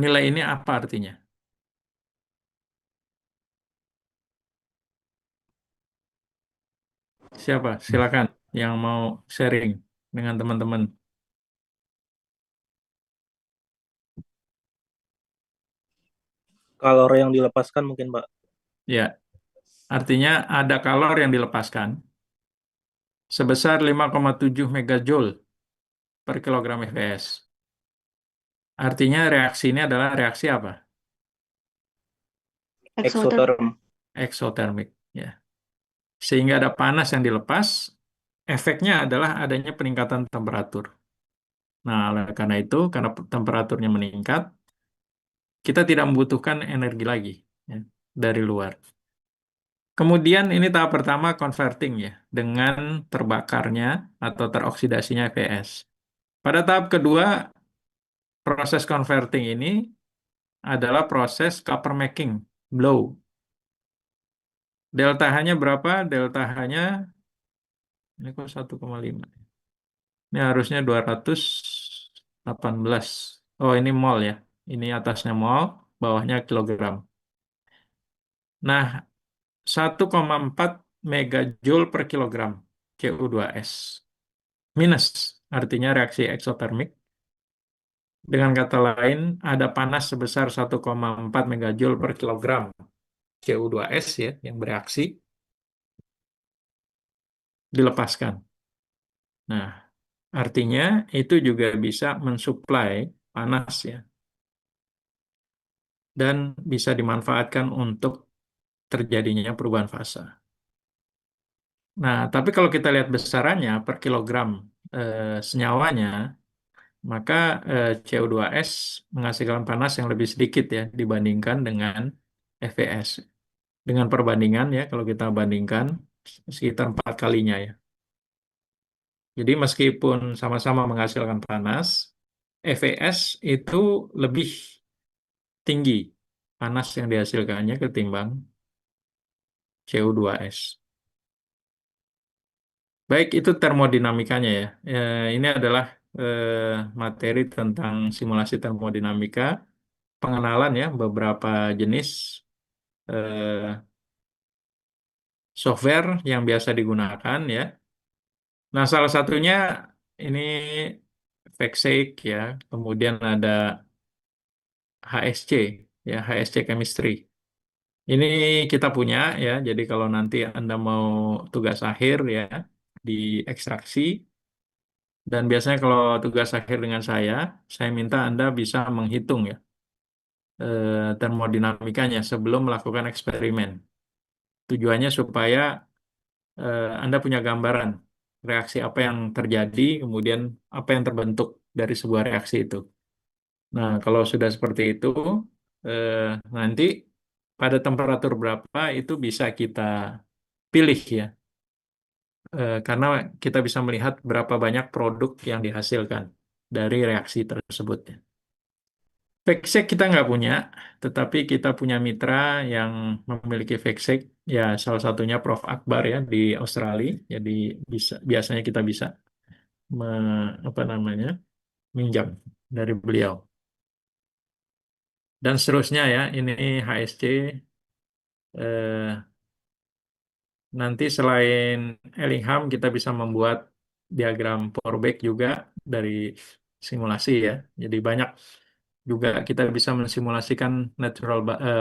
Nilai ini apa artinya? Siapa? Silakan yang mau sharing dengan teman-teman.
Kalori yang dilepaskan mungkin Pak.
Ya, Artinya ada kalor yang dilepaskan sebesar 5,7 megajoule per kilogram fps. Artinya reaksi ini adalah reaksi apa?
Eksoterm.
Eksotermik. Ya. Sehingga ada panas yang dilepas, efeknya adalah adanya peningkatan temperatur. Nah, oleh karena itu, karena temperaturnya meningkat, kita tidak membutuhkan energi lagi ya, dari luar. Kemudian ini tahap pertama converting ya, dengan terbakarnya atau teroksidasinya Fs. Pada tahap kedua, proses converting ini adalah proses copper making, blow. Delta H-nya berapa? Delta H-nya, ini kok 1,5. Ini harusnya 218. Oh, ini mol ya. Ini atasnya mol, bawahnya kilogram. Nah, 1,4 megajoule per kilogram Cu2S. Minus, artinya reaksi eksotermik. Dengan kata lain, ada panas sebesar 1,4 megajoule per kilogram Cu2S ya, yang bereaksi, dilepaskan. Nah, artinya itu juga bisa mensuplai panas ya, dan bisa dimanfaatkan untuk terjadinya perubahan fasa. Nah, tapi kalau kita lihat besarannya per kilogram senyawanya, maka CO2S menghasilkan panas yang lebih sedikit ya dibandingkan dengan FVS. Dengan perbandingan ya, kalau kita bandingkan sekitar 4 kalinya ya. Jadi meskipun sama-sama menghasilkan panas, FVS itu lebih tinggi panas yang dihasilkannya ketimbang CO2S. Baik, itu termodinamikanya ya. Ini adalah materi tentang simulasi termodinamika, pengenalan ya beberapa jenis eh, software yang biasa digunakan ya. Nah, salah satunya ini Vexake ya, kemudian ada HSC ya, HSC Chemistry. Ini kita punya ya, jadi kalau nanti Anda mau tugas akhir ya di ekstraksi, dan biasanya kalau tugas akhir dengan saya minta Anda bisa menghitung ya termodinamikanya sebelum melakukan eksperimen. Tujuannya supaya Anda punya gambaran reaksi apa yang terjadi, kemudian apa yang terbentuk dari sebuah reaksi itu. Nah, kalau sudah seperti itu, eh, nanti pada temperatur berapa itu bisa kita pilih ya. Karena kita bisa melihat berapa banyak produk yang dihasilkan dari reaksi tersebut. Fake kita nggak punya, tetapi kita punya mitra yang memiliki fake. Ya, salah satunya Prof. Akbar ya di Australia. Jadi biasanya kita bisa apa namanya minjam dari beliau. Dan seterusnya ya, ini HSC. Eh, Nanti selain Ellingham, kita bisa membuat diagram Powerback juga dari simulasi ya. Jadi banyak juga kita bisa mensimulasikan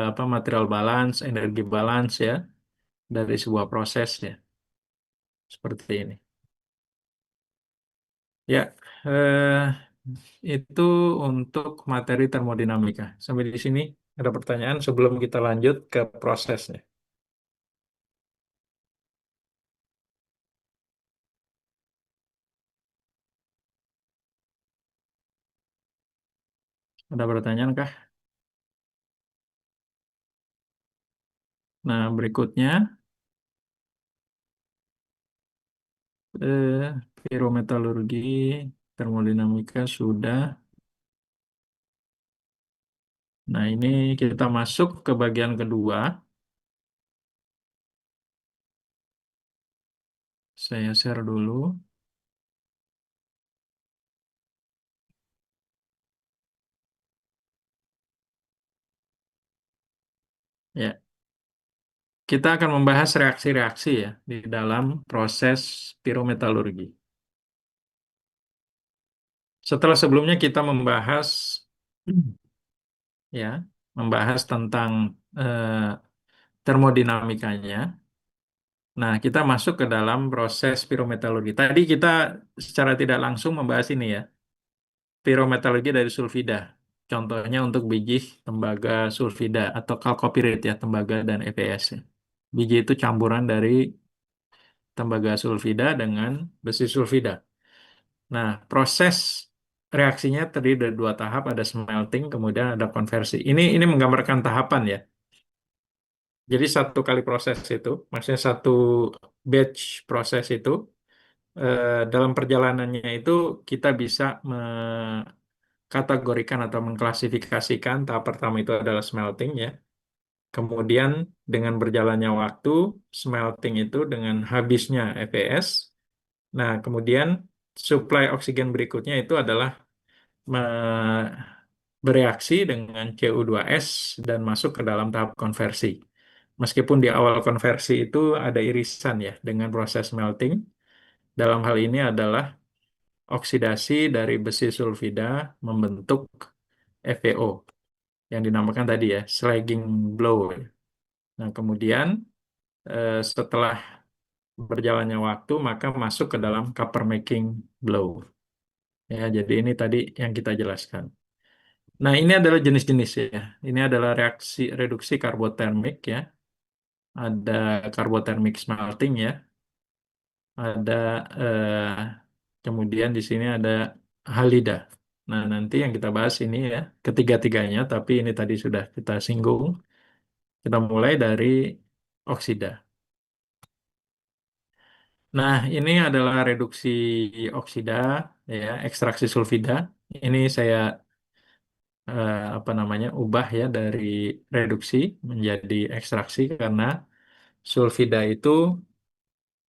apa material balance, energi balance ya dari sebuah proses ya seperti ini. Ya, itu untuk materi termodinamika. Sampai di sini ada pertanyaan sebelum kita lanjut ke prosesnya. Ada pertanyaan kah? Nah, berikutnya eh, pirometalurgi, termodinamika sudah. Nah, ini kita masuk ke bagian kedua. Saya share dulu. Ya, kita akan membahas reaksi-reaksi ya di dalam proses pirometalurgi. Setelah sebelumnya kita membahas ya, membahas tentang termodinamikanya. Nah, kita masuk ke dalam proses pirometalurgi. Tadi kita secara tidak langsung membahas ini ya, pirometalurgi dari sulfida. Contohnya untuk biji tembaga sulfida atau chalcopyrite ya, tembaga dan EPS ya. Biji itu campuran dari tembaga sulfida dengan besi sulfida. Nah, proses reaksinya terdiri dari dua tahap, ada smelting, kemudian ada konversi. Ini menggambarkan tahapan ya. Jadi satu kali proses itu, maksudnya satu batch proses itu, dalam perjalanannya itu kita bisa mengkategorikan atau mengklasifikasikan tahap pertama itu adalah smelting ya. Kemudian dengan berjalannya waktu, smelting itu dengan habisnya EPS. Nah, kemudian suplai oksigen berikutnya itu adalah bereaksi dengan Cu2S dan masuk ke dalam tahap konversi. Meskipun di awal konversi itu ada irisan ya dengan proses smelting. Dalam hal ini adalah oksidasi dari besi sulfida membentuk FeO yang dinamakan tadi ya slagging blow. Nah, kemudian setelah berjalannya waktu maka masuk ke dalam copper making blow. Ya, jadi ini tadi yang kita jelaskan. Nah, ini adalah jenis-jenis ya. Ini adalah reaksi reduksi karbotermik ya. Ada karbotermik smelting ya. Ada kemudian di sini ada halida. Nah, nanti yang kita bahas ini ya, ketiga-tiganya, tapi ini tadi sudah kita singgung. Kita mulai dari oksida. Nah, ini adalah reduksi oksida, ya, ekstraksi sulfida. Ini saya apa namanya ubah ya dari reduksi menjadi ekstraksi karena sulfida itu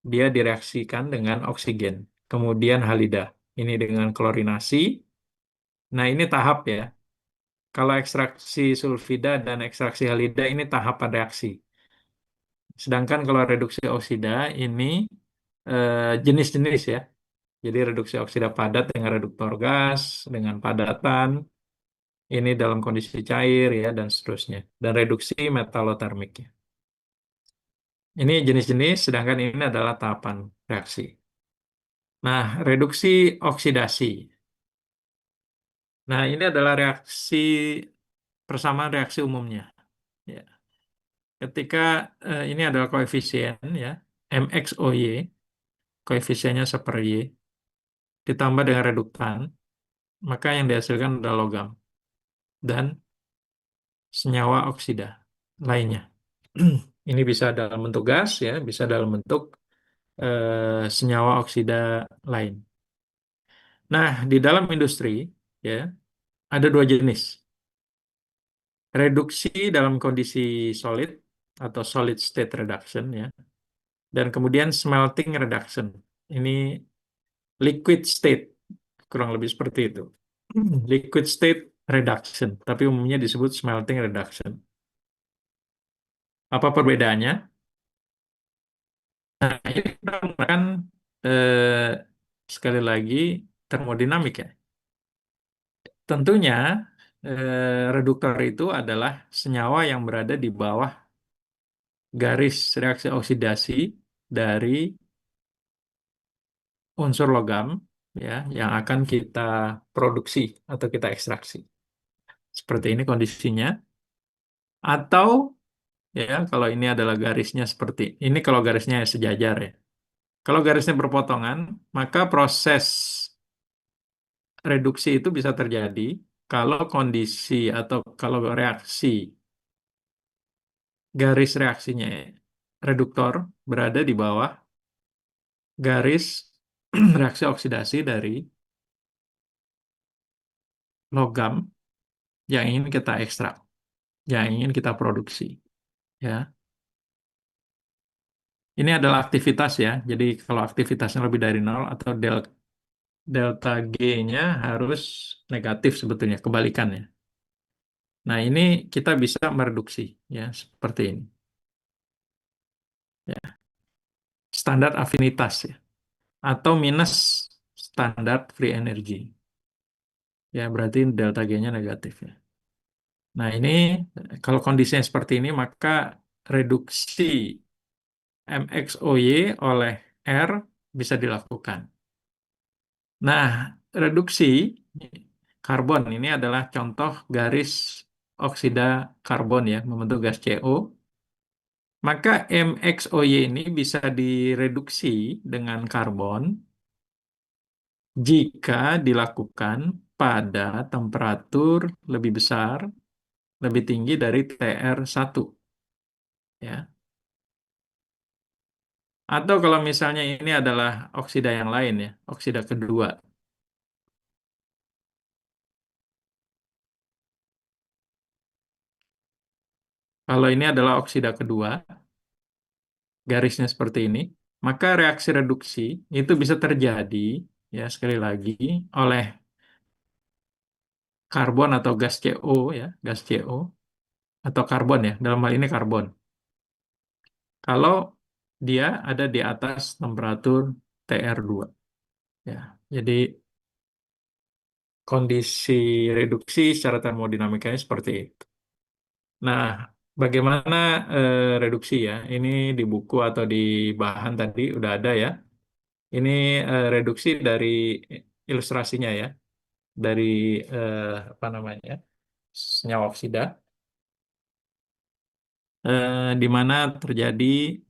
dia direaksikan dengan oksigen. Kemudian halida. Ini dengan klorinasi. Nah, ini tahap ya. Kalau ekstraksi sulfida dan ekstraksi halida ini tahapan reaksi. Sedangkan kalau reduksi oksida ini jenis-jenis ya. Jadi reduksi oksida padat dengan reduktor gas, dengan padatan, ini dalam kondisi cair ya dan seterusnya. Dan reduksi metalotermik ya. Ini jenis-jenis, sedangkan ini adalah tahapan reaksi. Nah, reduksi oksidasi. Nah, ini adalah reaksi persamaan reaksi umumnya. Ya. Ketika ini adalah koefisien ya, MXOY, koefisiennya seper Y, ditambah dengan reduktan, maka yang dihasilkan adalah logam dan senyawa oksida lainnya. Ini bisa dalam bentuk gas ya, bisa dalam bentuk senyawa oksida lain. Nah, di dalam industri ya ada dua jenis. Reduksi dalam kondisi solid atau solid state reduction ya, dan kemudian smelting reduction. Ini liquid state, kurang lebih seperti itu. Liquid state reduction, tapi umumnya disebut smelting reduction. Apa perbedaannya? Nah, ini kita menggunakan eh, sekali lagi termodinamik ya. Tentunya reduktor itu adalah senyawa yang berada di bawah garis reaksi oksidasi dari unsur logam ya yang akan kita produksi atau kita ekstraksi. Seperti ini kondisinya. Atau ya kalau ini adalah garisnya seperti ini kalau garisnya sejajar ya. Kalau garisnya berpotongan, maka proses reduksi itu bisa terjadi kalau kondisi atau kalau reaksi garis reaksinya reduktor berada di bawah garis reaksi oksidasi dari logam yang ingin kita ekstrak, yang ingin kita produksi. Ya, ini adalah aktivitas ya. Jadi kalau aktivitasnya lebih dari nol atau delta G-nya harus negatif sebetulnya, kebalikannya. Nah, ini kita bisa mereduksi ya seperti ini. Ya, standar afinitas ya atau minus standar free energy. Ya, berarti delta G-nya negatif ya. Nah, ini kalau kondisinya seperti ini, maka reduksi MXOY oleh R bisa dilakukan. Nah, reduksi karbon ini adalah contoh garis oksida karbon ya, membentuk gas CO. Maka MXOY ini bisa direduksi dengan karbon jika dilakukan pada temperatur lebih besar, lebih tinggi dari TR1 ya. Atau kalau misalnya ini adalah oksida yang lain ya, oksida kedua. Kalau ini adalah oksida kedua, garisnya seperti ini, maka reaksi reduksi itu bisa terjadi ya sekali lagi oleh karbon atau gas CO ya, gas CO atau karbon ya, dalam hal ini karbon. Kalau dia ada di atas temperatur TR2 ya. Jadi kondisi reduksi secara termodinamikanya seperti itu. Nah, bagaimana reduksi ya? Ini di buku atau di bahan tadi udah ada ya. Ini reduksi dari ilustrasinya ya, dari eh, apa namanya senyawa oksida, di mana terjadi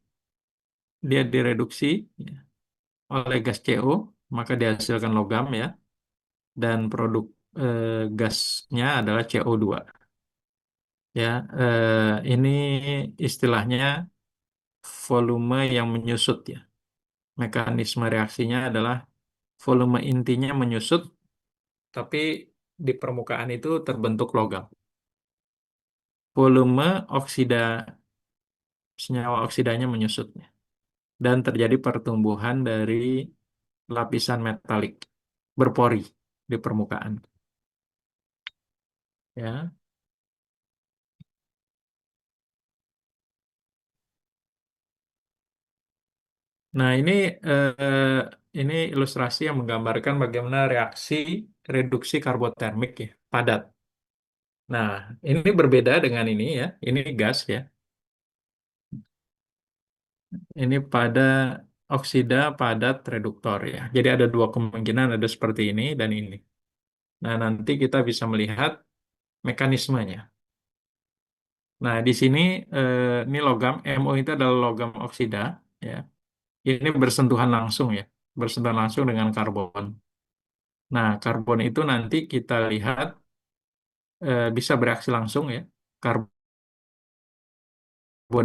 dia direduksi ya, oleh gas CO, maka dihasilkan logam ya, dan produk gasnya adalah CO2. Ya, ini istilahnya volume yang menyusut ya. Mekanisme reaksinya adalah volume intinya menyusut, tapi di permukaan itu terbentuk logam. Volume oksida senyawa oksidanya menyusut dan terjadi pertumbuhan dari lapisan metalik berpori di permukaan. Ya, nah ini ilustrasi yang menggambarkan bagaimana reaksi reduksi karbotermik ya padat. Nah, ini berbeda dengan ini ya, ini gas ya. Ini pada oksida padat reduktor ya. Jadi ada dua kemungkinan, ada seperti ini dan ini. Nah, nanti kita bisa melihat mekanismenya. Nah, di sini ini logam, MO itu adalah logam oksida ya. Ini bersentuhan langsung ya, bersentuhan langsung dengan karbon. Nah, karbon itu nanti kita lihat bisa bereaksi langsung ya. Karbon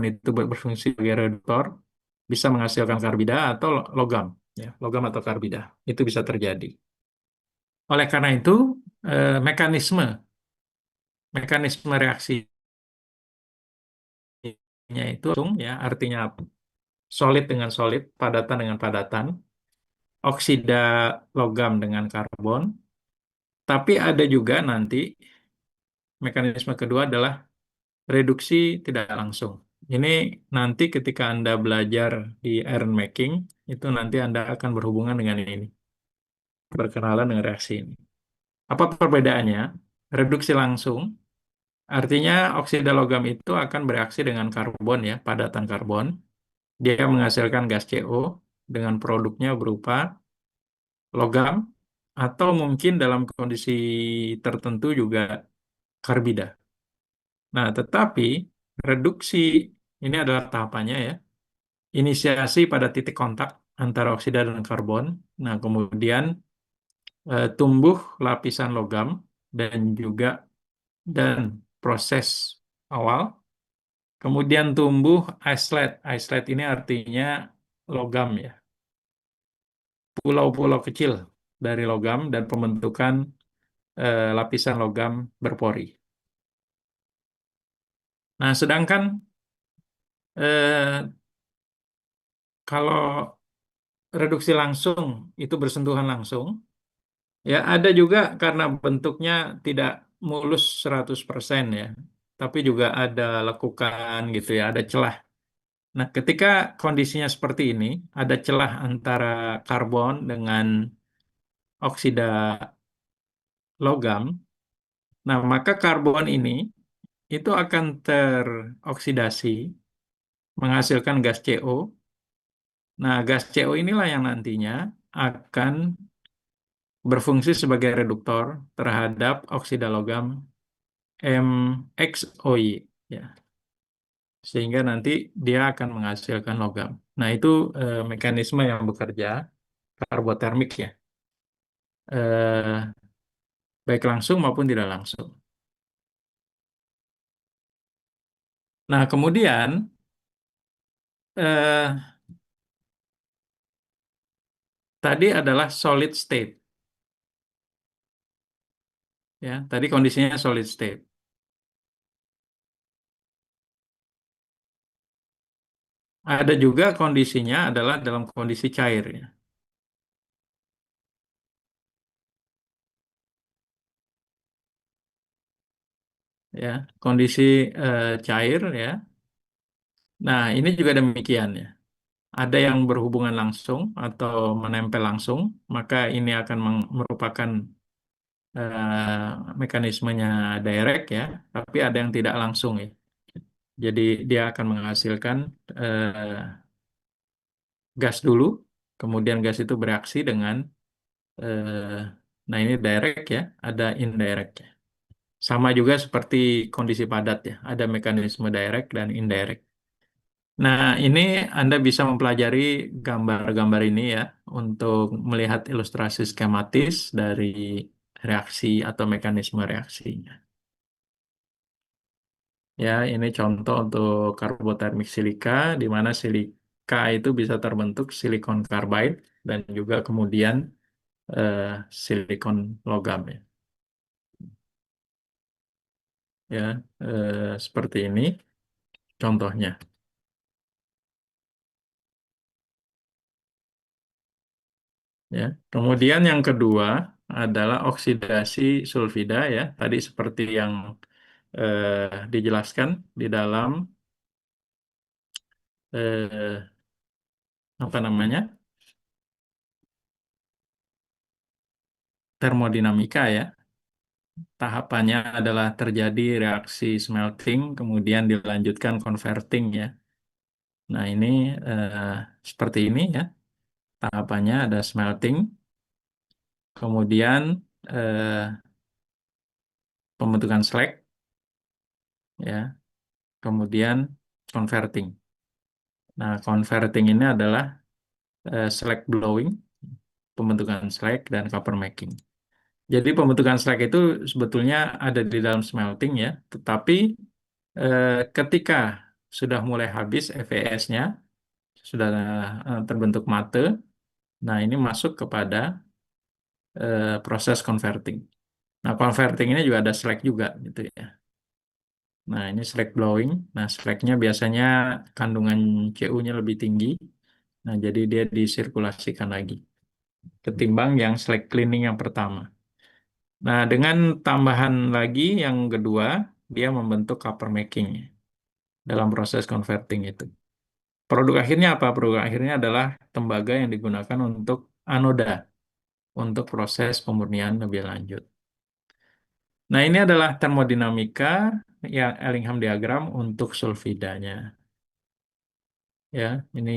itu berfungsi sebagai reduktor, bisa menghasilkan karbida atau logam ya, logam atau karbida. Itu bisa terjadi. Oleh karena itu, mekanisme mekanisme reaksinya itu langsung ya, artinya solid dengan solid, padatan dengan padatan, oksida logam dengan karbon. Tapi ada juga nanti mekanisme kedua adalah reduksi tidak langsung. Ini nanti ketika Anda belajar di iron making, itu nanti Anda akan berhubungan dengan ini, berkenalan dengan reaksi ini. Apa perbedaannya? Reduksi langsung, artinya oksida logam itu akan bereaksi dengan karbon ya, padatan karbon. Dia menghasilkan gas CO dengan produknya berupa logam atau mungkin dalam kondisi tertentu juga karbida. Nah, tetapi reduksi ini adalah tahapannya ya. Inisiasi pada titik kontak antara oksida dan karbon. Nah, kemudian tumbuh lapisan logam dan juga dan proses awal. Kemudian tumbuh islet. Islet ini artinya logam ya. Pulau-pulau kecil dari logam dan pembentukan lapisan logam berpori. Nah, sedangkan eh, kalau reduksi langsung itu bersentuhan langsung, ya ada juga karena bentuknya tidak mulus 100% ya, tapi juga ada lekukan gitu ya, ada celah. Nah, ketika kondisinya seperti ini, ada celah antara karbon dengan oksida logam. Nah, maka karbon ini itu akan teroksidasi menghasilkan gas CO Nah, gas CO inilah yang nantinya akan berfungsi sebagai reduktor terhadap oksida logam MXOY, ya, sehingga nanti dia akan menghasilkan logam. Nah, itu mekanisme yang bekerja karbotermik, ya, eh, baik langsung maupun tidak langsung. Nah, kemudian eh, tadi adalah solid state, ya. Tadi kondisinya solid state. Ada juga kondisinya adalah dalam kondisi cair, ya. Ya, kondisi cair, ya. Nah, ini juga demikian, ya. Ada yang berhubungan langsung atau menempel langsung, maka ini akan merupakan mekanismenya direct, ya. Tapi ada yang tidak langsung, ya. Jadi dia akan menghasilkan gas dulu, kemudian gas itu bereaksi dengan eh, nah ini direct, ya, ada indirect, ya. Sama juga seperti kondisi padat, ya, ada mekanisme direct dan indirect. Nah, ini Anda bisa mempelajari gambar-gambar ini, ya, untuk melihat ilustrasi skematis dari reaksi atau mekanisme reaksinya. Ya, ini contoh untuk karbotermik silika, di mana silika itu bisa terbentuk silikon carbide dan juga kemudian eh, silikon logam, ya. Ya, seperti ini contohnya. Ya. Kemudian yang kedua adalah oksidasi sulfida, ya. Tadi seperti yang dijelaskan di dalam eh, apa namanya termodinamika, ya. Tahapannya adalah terjadi reaksi smelting, kemudian dilanjutkan converting, ya. Nah, ini eh, seperti ini, ya. Tahapannya ada smelting, kemudian eh, pembentukan slag, ya, kemudian converting. Nah, converting ini adalah slag blowing, pembentukan slag dan copper making. Jadi pembentukan slag itu sebetulnya ada di dalam smelting, ya, tetapi ketika sudah mulai habis FeS-nya, sudah terbentuk mate, nah ini masuk kepada proses converting. Nah, converting ini juga ada slag juga, gitu, ya. Nah, ini slag blowing. Nah, slagnya biasanya kandungan Cu-nya lebih tinggi. Nah, jadi dia disirkulasikan lagi ketimbang yang slag cleaning yang pertama. Nah, dengan tambahan lagi yang kedua, dia membentuk copper making dalam proses converting itu. Produk akhirnya apa? Produk akhirnya adalah tembaga yang digunakan untuk anoda, untuk proses pemurnian lebih lanjut. Nah, ini adalah termodinamika yang Ellingham diagram untuk sulfidanya. Ya, ini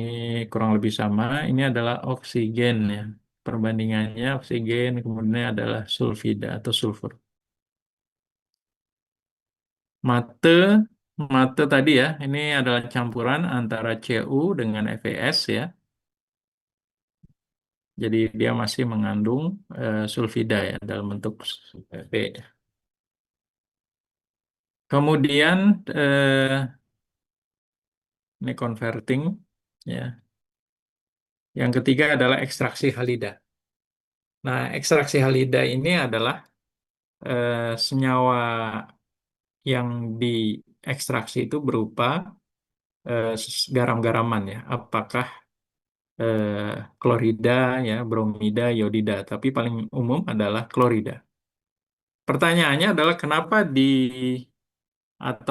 kurang lebih sama. Ini adalah oksigen, ya. Perbandingannya oksigen, kemudian adalah sulfida atau sulfur. Mate, mate tadi, ya, ini adalah campuran antara Cu dengan FeS, ya. Jadi dia masih mengandung sulfida, ya, dalam bentuk Fe. Kemudian ini converting, ya. Yang ketiga adalah ekstraksi halida. Nah, ekstraksi halida ini adalah senyawa yang diekstraksi itu berupa garam-garaman, ya. Apakah eh, klorida, ya, bromida, iodida, tapi paling umum adalah klorida. Pertanyaannya adalah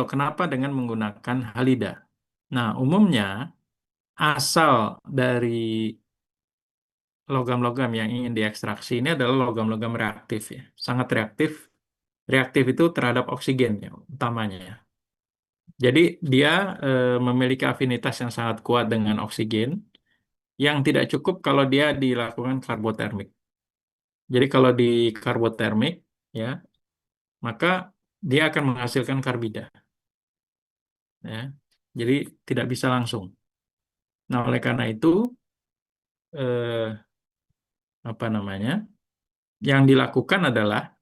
kenapa dengan menggunakan halida? Nah, umumnya asal dari logam-logam yang ingin diekstraksi ini adalah logam-logam reaktif, ya. Sangat reaktif. Reaktif itu terhadap oksigen, ya, utamanya, ya. Jadi dia memiliki afinitas yang sangat kuat dengan oksigen, yang tidak cukup kalau dia dilakukan karbotermik. Jadi kalau di karbotermik, ya, maka dia akan menghasilkan karbida, ya. Jadi tidak bisa langsung. Nah, oleh karena itu, eh, apa namanya, yang dilakukan adalah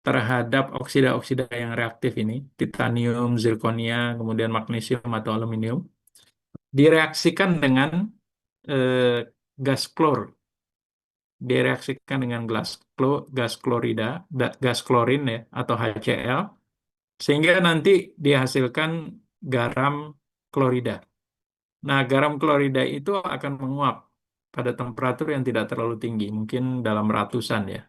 terhadap oksida-oksida yang reaktif ini, titanium, zirkonia, kemudian magnesium atau aluminium, direaksikan dengan eh, gas klor, direaksikan dengan gas klorida, gas klorin ya, atau HCl, sehingga nanti dihasilkan garam klorida. Nah, garam klorida itu akan menguap pada temperatur yang tidak terlalu tinggi, mungkin dalam ratusan ya,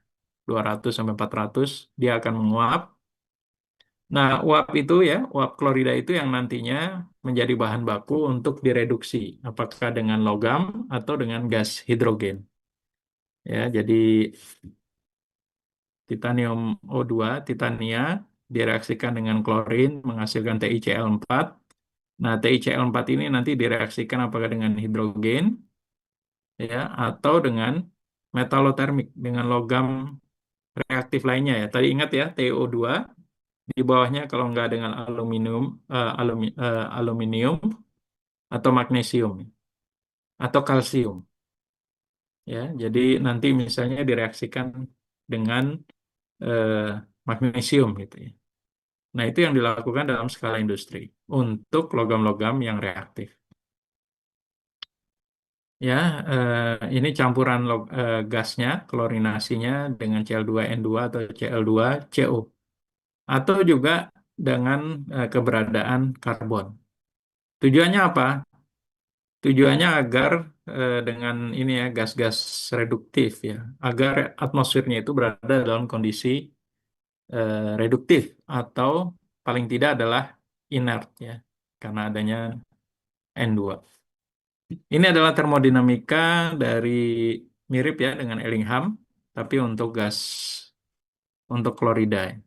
200 sampai 400 dia akan menguap. Nah, uap itu ya, uap klorida itu yang nantinya menjadi bahan baku untuk direduksi, apakah dengan logam atau dengan gas hidrogen. Ya, jadi titanium O2, titania direaksikan dengan klorin menghasilkan TiCl4. Nah, TiCl4 ini nanti direaksikan apakah dengan hidrogen ya atau dengan metalotermik dengan logam reaktif lainnya ya. Tadi ingat ya, TiO2 di bawahnya kalau nggak dengan aluminium aluminium atau magnesium atau kalsium ya. Jadi nanti misalnya direaksikan dengan eh, magnesium gitu ya. Nah, itu yang dilakukan dalam skala industri untuk logam-logam yang reaktif. Ya, ini campuran gasnya, klorinasinya dengan Cl2N2 atau Cl2CO. Atau juga dengan keberadaan karbon. Tujuannya apa? Tujuannya agar dengan ini ya gas-gas reduktif ya, agar atmosfernya itu berada dalam kondisi reduktif atau paling tidak adalah inert ya, karena adanya N2. Ini adalah termodinamika dari mirip ya dengan Ellingham, tapi untuk gas untuk klorida, ya.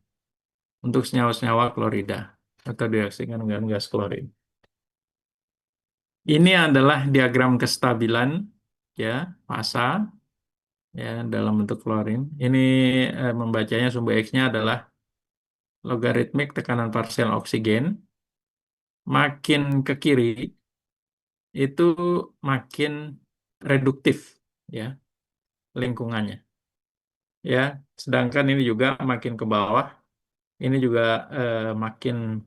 Untuk senyawa-senyawa klorida atau direaksikan dengan gas klorin. Ini adalah diagram kestabilan ya massa ya dalam bentuk klorin. Ini membacanya sumbu X-nya adalah logaritmik tekanan parsial oksigen. Makin ke kiri itu makin reduktif ya lingkungannya. Ya, sedangkan ini juga makin ke bawah, ini juga makin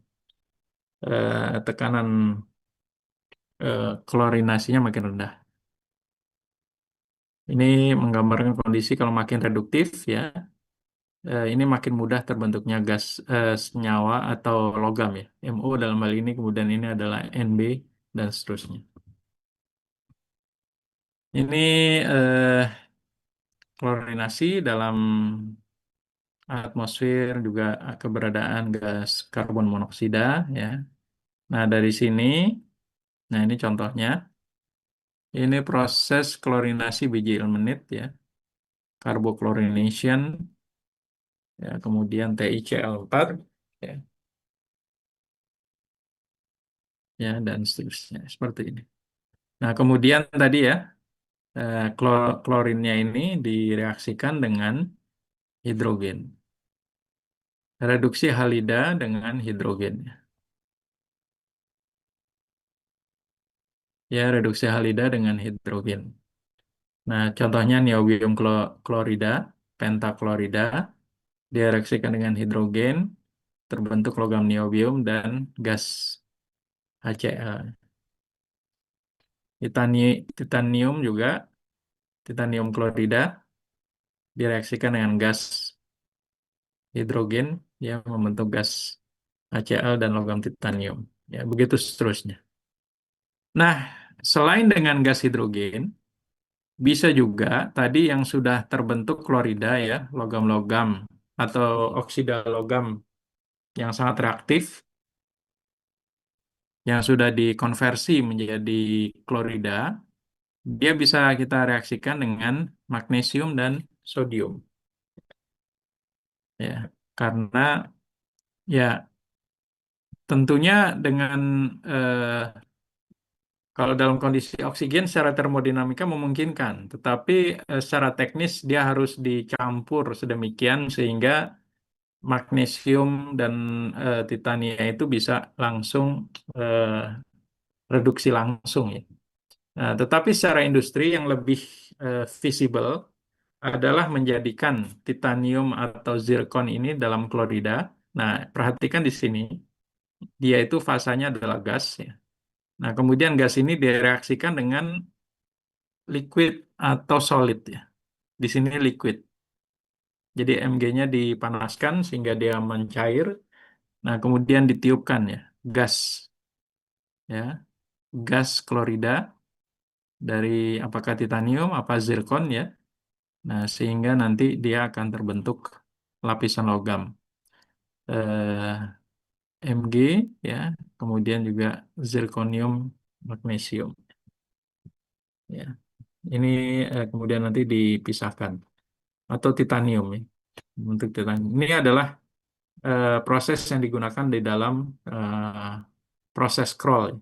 tekanan klorinasinya makin rendah. Ini menggambarkan kondisi kalau makin reduktif ya, ini makin mudah terbentuknya gas senyawa atau logam ya. MO dalam hal ini kemudian ini adalah NB dan seterusnya. Ini klorinasi dalam atmosfer juga keberadaan gas karbon monoksida ya. Nah, dari sini, nah ini contohnya. Ini proses klorinasi biji ilmenit ya, carbochlorination ya, kemudian TiCl4 ya, ya dan seterusnya seperti ini. Nah, kemudian tadi ya klorinnya ini direaksikan dengan hidrogen. Reduksi halida dengan hidrogen. Ya, reduksi halida dengan hidrogen. Nah, contohnya niobium klorida, pentaklorida, direaksikan dengan hidrogen, terbentuk logam niobium dan gas HCl. Titanium juga, titanium klorida, direaksikan dengan gas hidrogen, yang membentuk gas HCl dan logam titanium. Ya, begitu seterusnya. Nah, selain dengan gas hidrogen, bisa juga tadi yang sudah terbentuk klorida ya, logam-logam atau oksida logam yang sangat reaktif, yang sudah dikonversi menjadi klorida, dia bisa kita reaksikan dengan magnesium dan sodium. Ya, karena ya tentunya dengan Kalau dalam kondisi oksigen secara termodinamika memungkinkan, tetapi secara teknis dia harus dicampur sedemikian sehingga magnesium dan titania itu bisa langsung eh, reduksi langsung ya. Nah, tetapi secara industri yang lebih visible adalah menjadikan titanium atau zirkon ini dalam klorida. Nah, perhatikan di sini, dia itu fasanya adalah gas ya. Nah, kemudian gas ini direaksikan dengan liquid atau solid ya. Di sini liquid. Jadi Mg-nya dipanaskan sehingga dia mencair. Nah, kemudian ditiupkan ya, gas ya, gas klorida dari apakah titanium apa zirkon ya. Nah, sehingga nanti dia akan terbentuk lapisan logam. Mg ya, kemudian juga zirconium magnesium ya. Ini kemudian nanti dipisahkan atau titanium ya. Untuk titanium. Ini adalah proses yang digunakan di dalam eh, proses scroll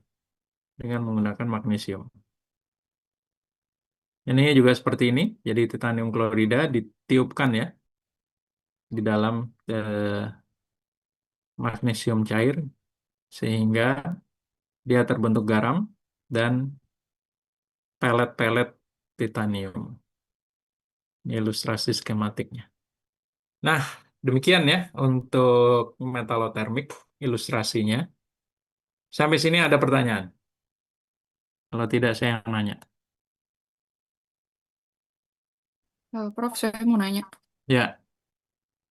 dengan menggunakan magnesium. Ini juga seperti ini. Jadi titanium klorida ditiupkan ya di dalam magnesium cair sehingga dia terbentuk garam dan pelet-pelet titanium. Ini ilustrasi skematiknya. Nah, demikian ya untuk metalotermik ilustrasinya. Sampai sini ada pertanyaan. Kalau tidak, saya yang nanya.
Prof, saya mau nanya.
Ya,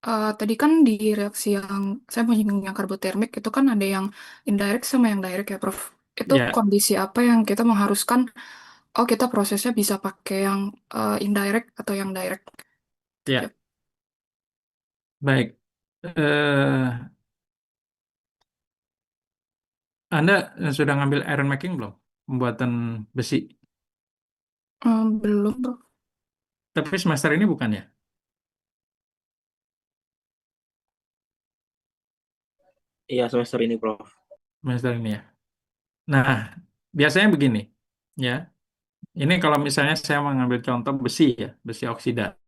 Tadi kan di reaksi yang saya mau nyinggung yang karbotermik itu kan ada yang indirect sama yang direct ya, Prof. Itu
ya,
kondisi apa yang kita mengharuskan, oh kita prosesnya bisa pakai yang indirect atau yang direct? Ya.
ya. Baik. Eh, Anda sudah ngambil iron making belum? Pembuatan besi.
Belum, Prof.
Tapi semester ini bukan ya?
Iya, semester ini, Prof.
Semester ini ya. Nah, biasanya begini. Ya, ini kalau misalnya saya mengambil contoh besi ya, besi oksida.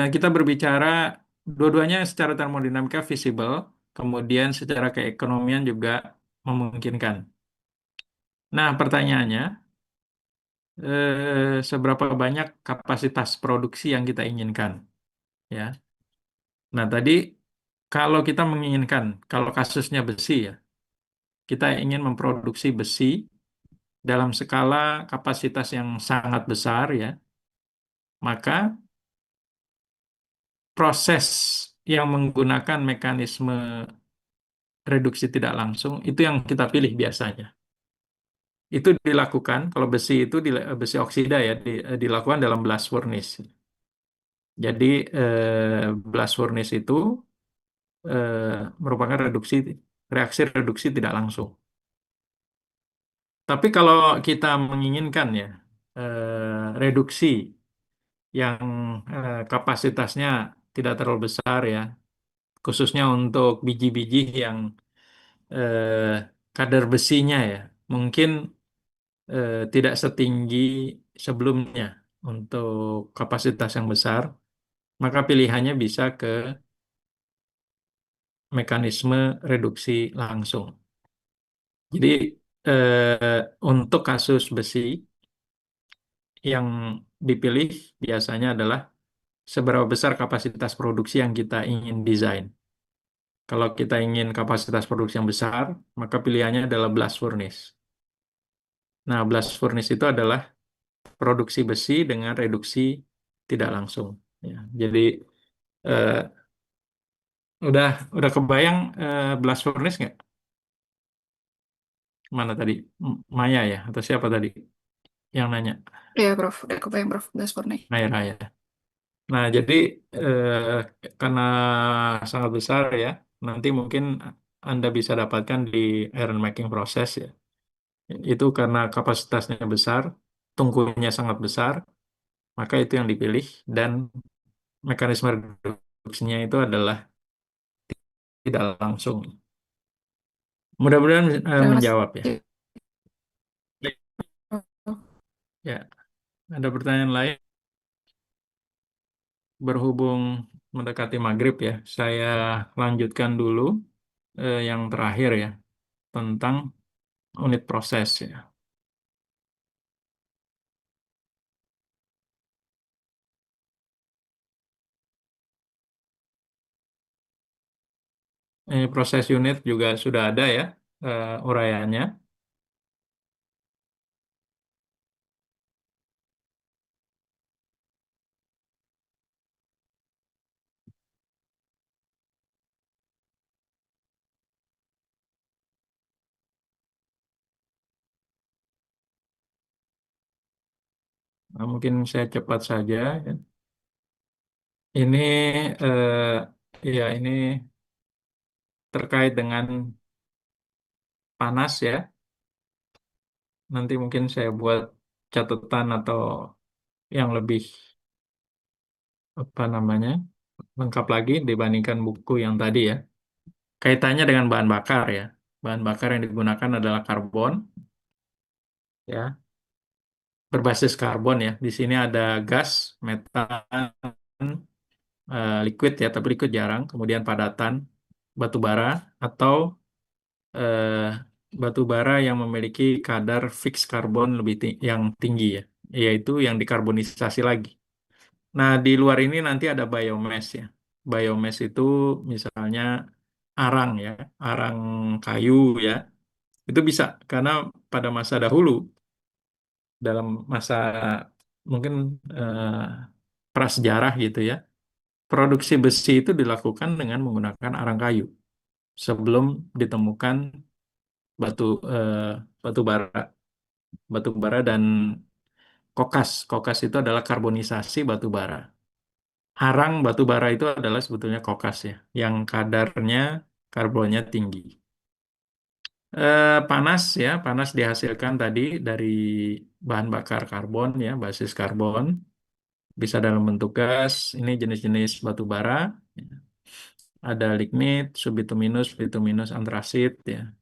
Kita berbicara dua-duanya secara termodinamika visible, kemudian secara keekonomian juga memungkinkan. Nah, pertanyaannya, seberapa banyak kapasitas produksi yang kita inginkan? Ya. Nah, tadi kalau kita menginginkan, kalau kasusnya besi ya, kita ingin memproduksi besi dalam skala kapasitas yang sangat besar ya, maka proses yang menggunakan mekanisme reduksi tidak langsung itu yang kita pilih biasanya. Itu dilakukan kalau besi itu besi oksida ya dilakukan dalam blast furnace. Jadi blast furnace itu merupakan reaksi reduksi tidak langsung. Tapi kalau kita menginginkan ya reduksi yang kapasitasnya tidak terlalu besar ya, khususnya untuk biji-biji yang eh, kadar besinya ya mungkin tidak setinggi sebelumnya untuk kapasitas yang besar, maka pilihannya bisa ke mekanisme reduksi langsung. Jadi untuk kasus besi yang dipilih biasanya adalah seberapa besar kapasitas produksi yang kita ingin desain. Kalau kita ingin kapasitas produksi yang besar, maka pilihannya adalah blast furnace. Nah, blast furnace itu adalah produksi besi dengan reduksi tidak langsung. Ya, jadi eh, udah kebayang blast furnace nggak? Mana tadi? Maya ya atau siapa tadi yang nanya?
Iya, Prof. Udah kebayang, Prof. That's for me.
Maya Raya. Nah, jadi karena sangat besar ya, nanti mungkin Anda bisa dapatkan di iron making proses ya. Itu karena kapasitasnya besar, tungkunya sangat besar, maka itu yang dipilih dan mekanisme reduksinya itu adalah tidak langsung. Mudah-mudahan
Terima
menjawab ya.
kasih.
Ya, ada pertanyaan lain? Berhubung mendekati maghrib ya, saya lanjutkan dulu yang terakhir ya, tentang unit proses ya. Proses unit juga sudah ada ya uraiannya. Nah, mungkin saya cepat saja, ya. Ini ya ini terkait dengan panas ya. Nanti mungkin saya buat catatan atau yang lebih apa namanya lengkap lagi dibandingkan buku yang tadi ya. Kaitannya dengan bahan bakar ya. Bahan bakar yang digunakan adalah karbon ya, berbasis karbon ya. Di sini ada gas, metan, liquid ya, tapi liquid jarang. Kemudian padatan, batu bara atau eh, batu bara yang memiliki kadar fix karbon yang tinggi ya, yaitu yang dikarbonisasi lagi. Nah, di luar ini nanti ada biomass ya. Biomass itu misalnya arang ya, arang kayu ya. Itu bisa karena pada masa dahulu, dalam masa mungkin eh, prasejarah gitu ya, produksi besi itu dilakukan dengan menggunakan arang kayu sebelum ditemukan batu eh, batu bara, batu bara dan kokas. Kokas itu adalah karbonisasi batu bara. Arang batu bara itu adalah sebetulnya kokas ya, yang kadarnya karbonnya tinggi. Panas ya, panas dihasilkan tadi dari bahan bakar karbon ya, basis karbon, bisa dalam bentuk gas. Ini jenis-jenis batu bara. Ada lignit, subbituminus, bituminus, antrasit ya.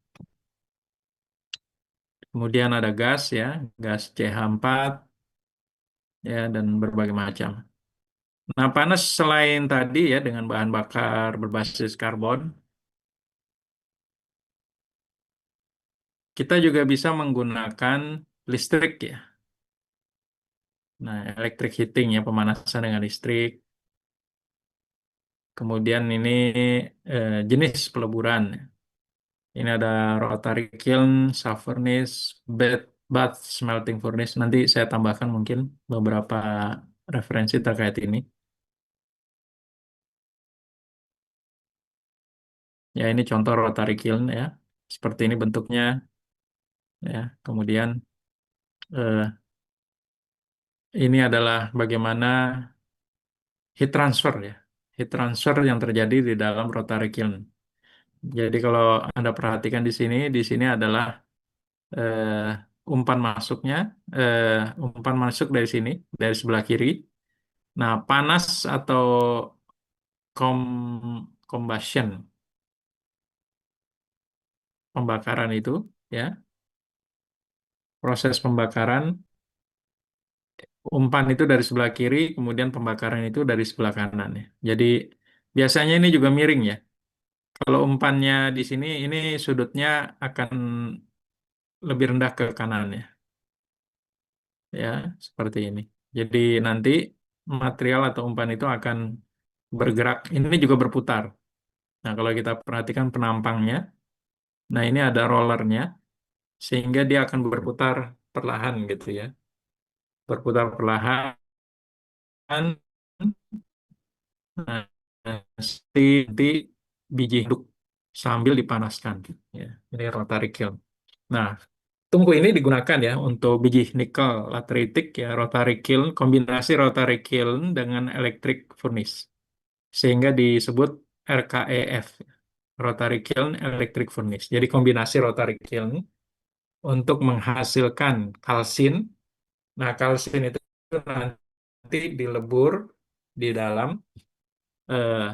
Kemudian ada gas ya, gas CH4 ya dan berbagai macam. Nah, panas selain tadi ya dengan bahan bakar berbasis karbon, kita juga bisa menggunakan listrik ya. Nah, electric heating ya, pemanasan dengan listrik. Kemudian ini jenis peleburan. Ini ada rotary kiln, shaft furnace, bath smelting furnace. Nanti saya tambahkan mungkin beberapa referensi terkait ini. Ya, ini contoh rotary kiln ya. Seperti ini bentuknya ya. Kemudian eh, ini adalah bagaimana heat transfer ya. Heat transfer yang terjadi di dalam rotary kiln. Jadi kalau Anda perhatikan di sini adalah umpan masuknya, umpan masuk dari sini, dari sebelah kiri. Nah, panas atau combustion, pembakaran itu, ya, proses pembakaran, umpan itu dari sebelah kiri, kemudian pembakaran itu dari sebelah kanan ya. Jadi biasanya ini juga miring ya. Kalau umpannya di sini, ini sudutnya akan lebih rendah ke kanan ya, seperti ini. Jadi nanti material atau umpan itu akan bergerak. Ini juga berputar. Nah, kalau kita perhatikan penampangnya, nah ini ada rollernya, sehingga dia akan berputar perlahan gitu ya. Berputar perlahan, nah, nanti biji hidup sambil dipanaskan. Ya, ini rotary kiln. Nah, tungku ini digunakan ya untuk biji nikel lateritik ya, rotary kiln, kombinasi rotary kiln dengan electric furnace. Sehingga disebut RKEF, Rotary Kiln Electric Furnace. Jadi kombinasi rotary kiln untuk menghasilkan kalsin. Nah, kalsin itu nanti dilebur di dalam eh,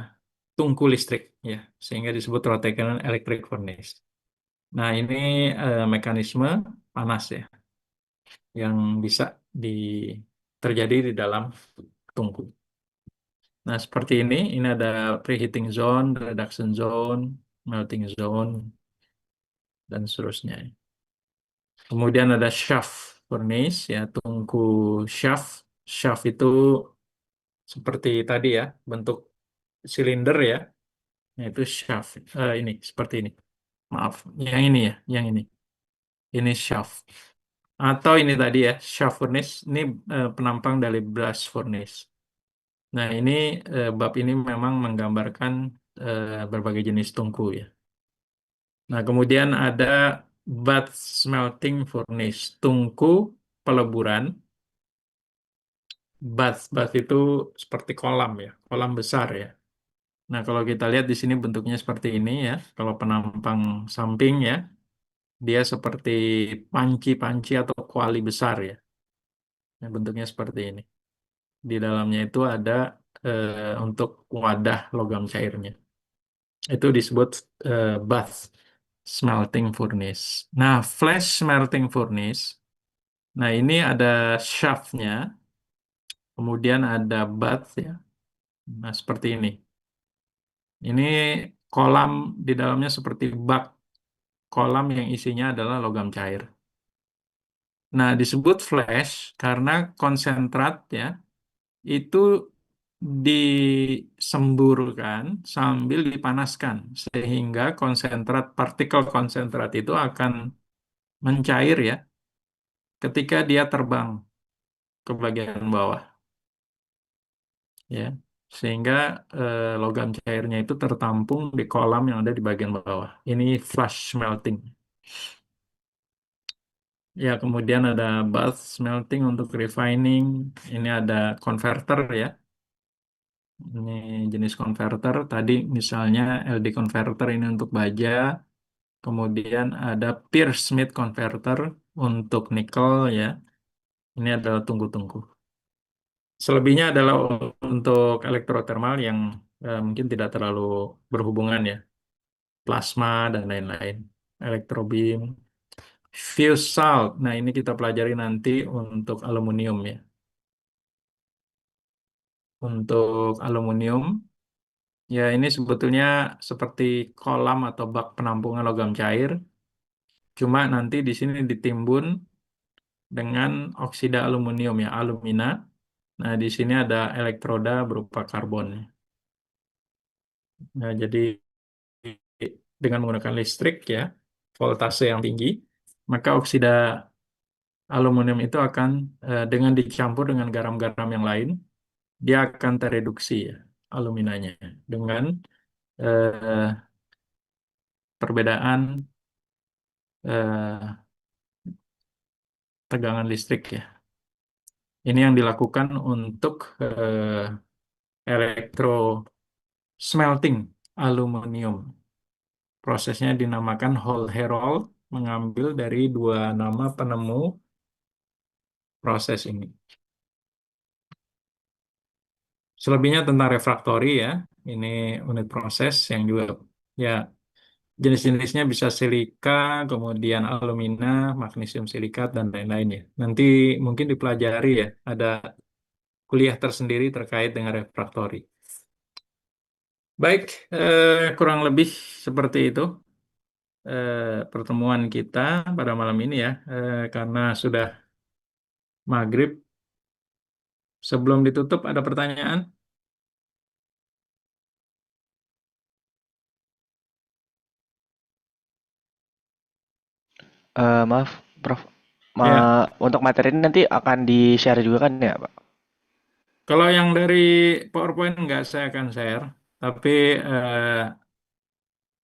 tungku listrik ya, sehingga disebut rotary kiln electric furnace. Nah, ini mekanisme panas ya. yang bisa di, terjadi di dalam tungku. Nah, seperti ini ada preheating zone, reduction zone, melting zone, dan seterusnya. Kemudian ada shaft furnace, ya, tungku shaft. Shaft itu seperti tadi ya, bentuk silinder ya. Nah, itu shaft. Ini seperti ini. Maaf, yang ini ya, yang ini. Ini shaft. Atau ini tadi ya, shaft furnace. Ini penampang dari blast furnace. Nah, ini bab ini memang menggambarkan berbagai jenis tungku ya. Nah, kemudian ada bath smelting furnace, tungku peleburan. Bath itu seperti kolam ya, kolam besar ya. Nah, kalau kita lihat di sini bentuknya seperti ini ya. Kalau penampang samping ya, dia seperti panci-panci atau kuali besar ya. Nah, bentuknya seperti ini. Di dalamnya itu ada untuk wadah logam cairnya. Itu disebut bath smelting furnace. Nah, flash smelting furnace. Nah, ini ada shaftnya, kemudian ada bath ya. Nah, seperti ini. Ini kolam di dalamnya seperti bak, kolam yang isinya adalah logam cair. Nah, disebut flash karena konsentrat ya itu disemburkan sambil dipanaskan sehingga konsentrat partikel konsentrat itu akan mencair ya ketika dia terbang ke bagian bawah ya, sehingga logam cairnya itu tertampung di kolam yang ada di bagian bawah. Ini flash smelting. Ya, kemudian ada bath smelting untuk refining. Ini ada converter ya. Ini jenis converter. Tadi misalnya LD converter ini untuk baja. Kemudian ada Pierce Smith converter untuk nikel ya. Ini adalah tungku-tungku. Selebihnya adalah untuk elektrotermal yang mungkin tidak terlalu berhubungan ya. Plasma dan lain-lain. Elektrobeam. Fused salt. Nah, ini kita pelajari nanti untuk aluminium ya. Untuk aluminium, ya ini sebetulnya seperti kolam atau bak penampungan logam cair. Cuma nanti di sini ditimbun dengan oksida aluminium ya, alumina. Nah, di sini ada elektroda berupa karbon. Nah, jadi dengan menggunakan listrik ya, voltase yang tinggi, maka oksida aluminium itu akan dengan dicampur dengan garam-garam yang lain, dia akan tereduksi ya, aluminanya dengan eh, perbedaan eh, tegangan listrik ya. Ini yang dilakukan untuk elektro smelting aluminium. Prosesnya dinamakan Hall Herold, mengambil dari dua nama penemu proses ini. Selebihnya tentang refraktori ya, ini unit proses yang juga ya jenis-jenisnya bisa silika, kemudian alumina, magnesium silikat dan lain-lain ya. Nanti mungkin dipelajari ya, ada kuliah tersendiri terkait dengan refraktori. Baik, kurang lebih seperti itu pertemuan kita pada malam ini ya, karena sudah maghrib. Sebelum ditutup, ada pertanyaan?
Maaf, Prof.
Ya,
Untuk materi ini nanti akan di-share juga kan ya, Pak?
kalau yang dari PowerPoint nggak saya akan share, tapi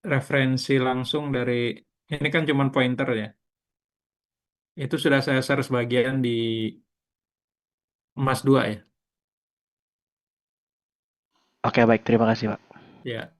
referensi langsung dari ini kan cuma pointer ya. Itu sudah saya share sebagian di Mas 2 ya.
Oke, baik. Terima kasih, Pak.
Ya.